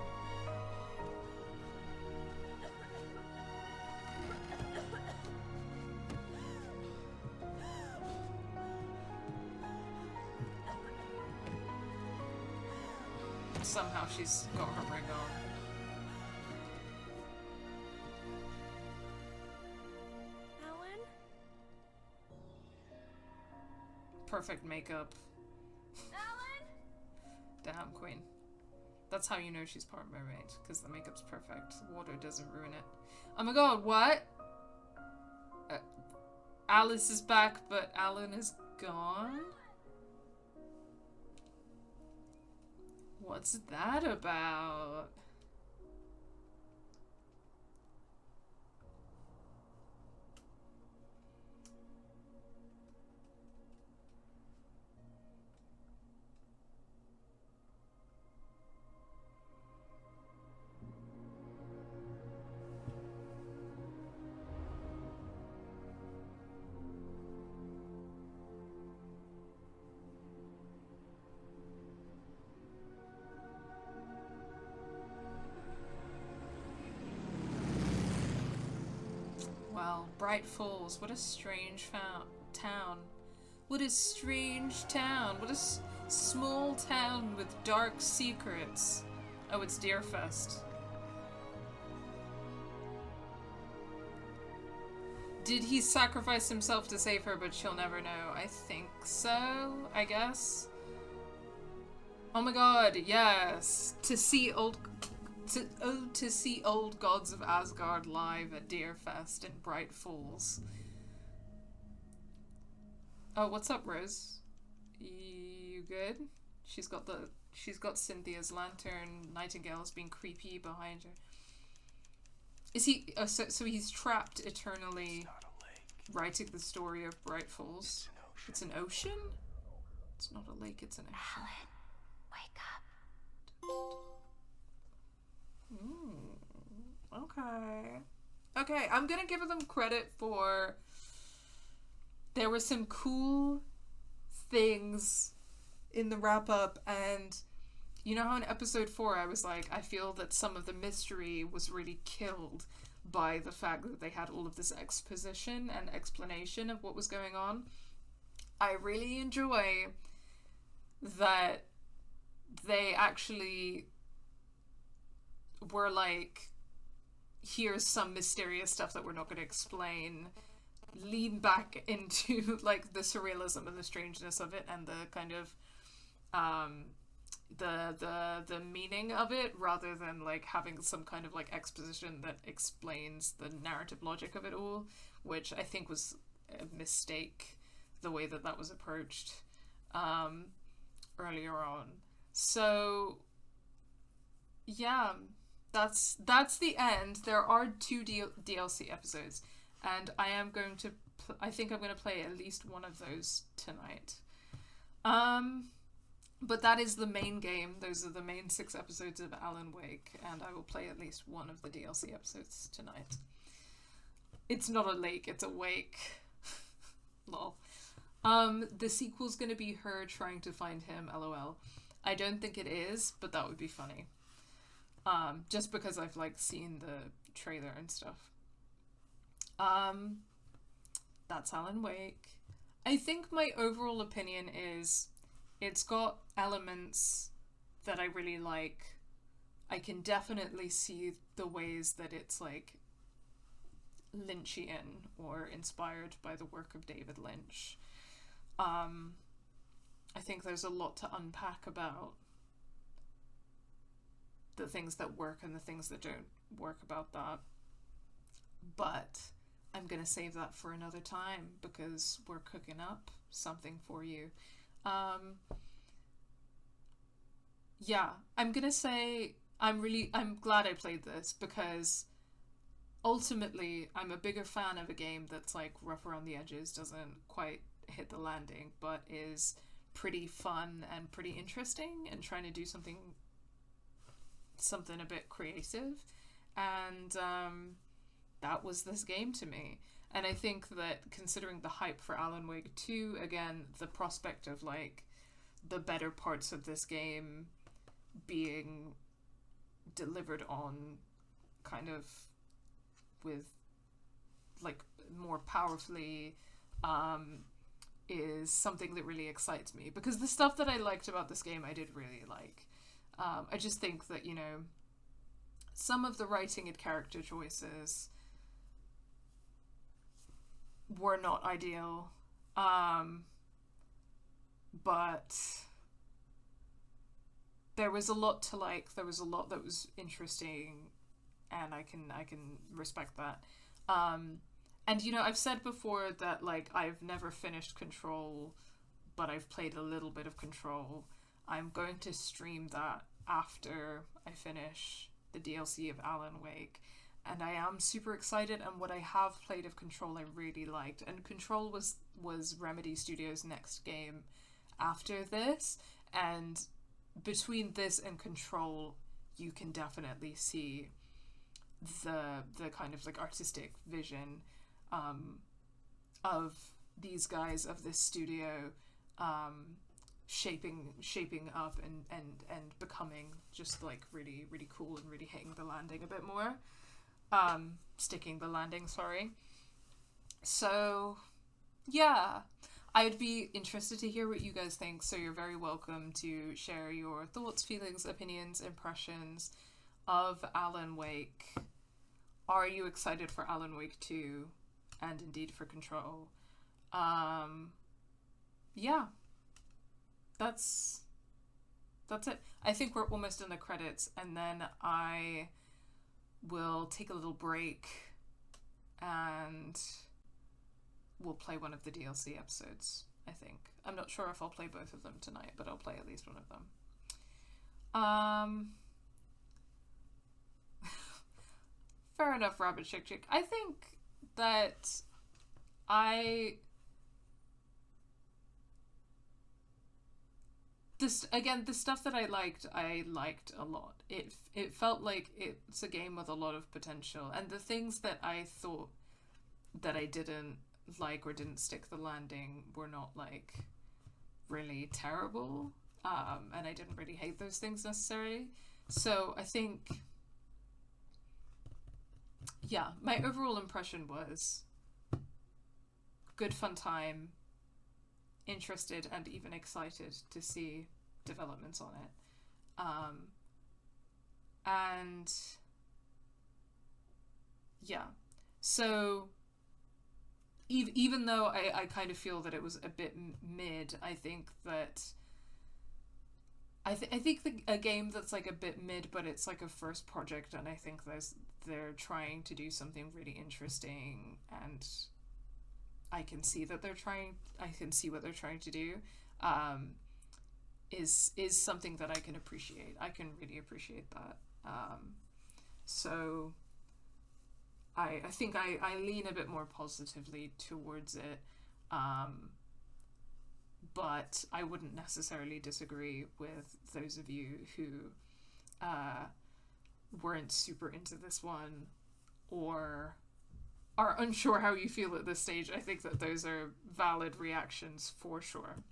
Somehow she's got her ring on. Alan? Perfect makeup. Alan? Damn, queen. That's how you know she's part mermaid, because the makeup's perfect. Water doesn't ruin it. Oh my god, what? Alice is back, but Alan is gone? What's that about? Well, Bright Falls, what a strange town. What a strange town. What a small town with dark secrets. Oh, it's Deerfest. Did he sacrifice himself to save her, but she'll never know? I think so, I guess. Oh my god, yes. To see old gods of Asgard live at Deerfest in Bright Falls. Oh, what's up, Rose? You good? She's got Cynthia's lantern. Nightingale's being creepy behind her. Is he? So he's trapped eternally, writing the story of Bright Falls. It's an ocean. It's not a lake. It's an ocean. Alan, wake up. Okay. Okay, I'm gonna give them credit for... There were some cool things in the wrap-up, and you know how in episode 4 I was like, I feel that some of the mystery was really killed by the fact that they had all of this exposition and explanation of what was going on? I really enjoy that they actually were like, here's some mysterious stuff that we're not going to explain, lean back into like the surrealism and the strangeness of it and the kind of the meaning of it, rather than like having some kind of like exposition that explains the narrative logic of it all, which I think was a mistake the way that was approached earlier on. So yeah, that's the end. There are 2 DLC episodes, and I am going to I think I'm going to play at least one of those tonight. But that is the main game. Those are the main 6 episodes of Alan Wake, and I will play at least one of the DLC episodes tonight. It's not a lake, it's a wake. Lol. The sequel's going to be her trying to find him, lol. I don't think it is, but that would be funny. Just because I've like seen the trailer and stuff. That's Alan Wake. I think my overall opinion is it's got elements that I really like. I can definitely see the ways that it's like Lynchian or inspired by the work of David Lynch. I think there's a lot to unpack about the things that work and the things that don't work about that. But I'm gonna save that for another time because we're cooking up something for you. Yeah, I'm gonna say I'm glad I played this because ultimately I'm a bigger fan of a game that's like rough around the edges, doesn't quite hit the landing, but is pretty fun and pretty interesting and trying to do something something a bit creative, and that was this game to me. And I think that considering the hype for Alan Wake 2, again, the prospect of like the better parts of this game being delivered on kind of with like more powerfully is something that really excites me, because the stuff that I liked about this game I did really like. I just think that, you know, some of the writing and character choices were not ideal, but there was a lot to like. There was a lot that was interesting, and I can respect that. And you know, I've said before that like I've never finished Control, but I've played a little bit of Control. I'm going to stream that after I finish the DLC of Alan Wake, and I am super excited. And what I have played of Control I really liked, and Control was Remedy Studios' next game after this, and between this and Control you can definitely see the kind of like artistic vision of these guys, of this studio, shaping up and becoming just like really, really cool and really hitting the landing a bit more. Sticking the landing, sorry. So yeah, I'd be interested to hear what you guys think, so you're very welcome to share your thoughts, feelings, opinions, impressions of Alan Wake. Are you excited for Alan Wake 2 and indeed for Control? Yeah, that's it. I think we're almost in the credits, and then I will take a little break and we'll play one of the DLC episodes, I think. I'm not sure if I'll play both of them tonight, but I'll play at least one of them. Fair enough, Rabbit Chick. I think that the stuff that I liked a lot. It felt like it's a game with a lot of potential, and the things that I thought that I didn't like or didn't stick the landing were not like really terrible, and I didn't really hate those things necessarily. So I think, yeah, my overall impression was good fun time, interested and even excited to see developments on it. And yeah, so even though I kind of feel that it was a bit mid, I think that I think a game that's like a bit mid, but it's like a first project, and I think they're trying to do something really interesting, and I can see what they're trying to do, is something that I can appreciate. I can really appreciate that. So I think I lean a bit more positively towards it, but I wouldn't necessarily disagree with those of you who weren't super into this one or are unsure how you feel at this stage. I think that those are valid reactions for sure.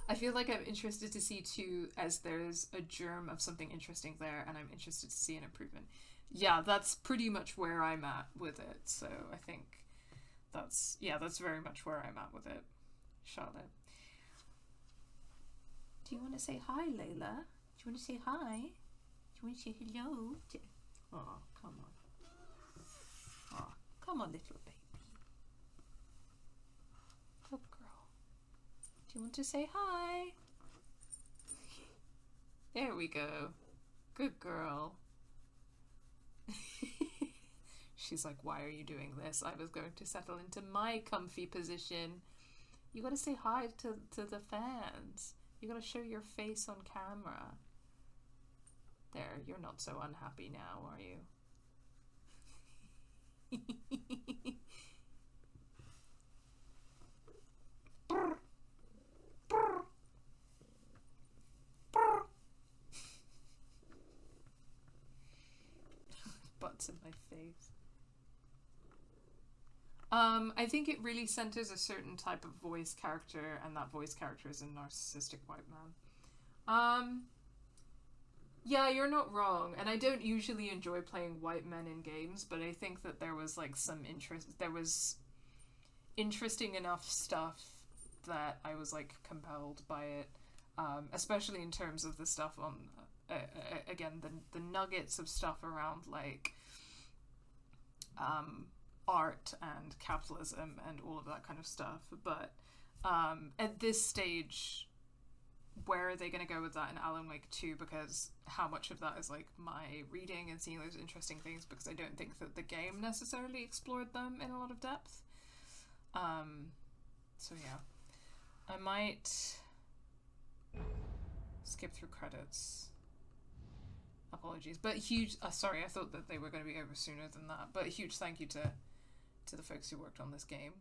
I feel like I'm interested to see too, as there's a germ of something interesting there, and I'm interested to see an improvement. Yeah, that's pretty much where I'm at with it. So I think that's very much where I'm at with it. Charlotte, do you want to say hi, Layla? Do you want to say hi? Do you want to say hello? Oh, come on. Oh, come on, little baby. Good girl. Do you want to say hi? There we go. Good girl. She's like, why are you doing this? I was going to settle into my comfy position. You gotta say hi to the fans. You gotta show your face on camera. There, you're not so unhappy now, are you? What's in my face? I think it really centers a certain type of voice character, and that voice character is a narcissistic white man. Yeah, you're not wrong, and I don't usually enjoy playing white men in games, but I think that there was like some there was interesting enough stuff that I was like compelled by it, especially in terms of the stuff on, again, the nuggets of stuff around like, art and capitalism and all of that kind of stuff. But at this stage, where are they going to go with that in Alan Wake 2? Because how much of that is like my reading and seeing those interesting things, because I don't think that the game necessarily explored them in a lot of depth. So yeah, I might skip through credits. Apologies, but huge. Sorry, I thought that they were going to be over sooner than that. But a huge thank you to the folks who worked on this game.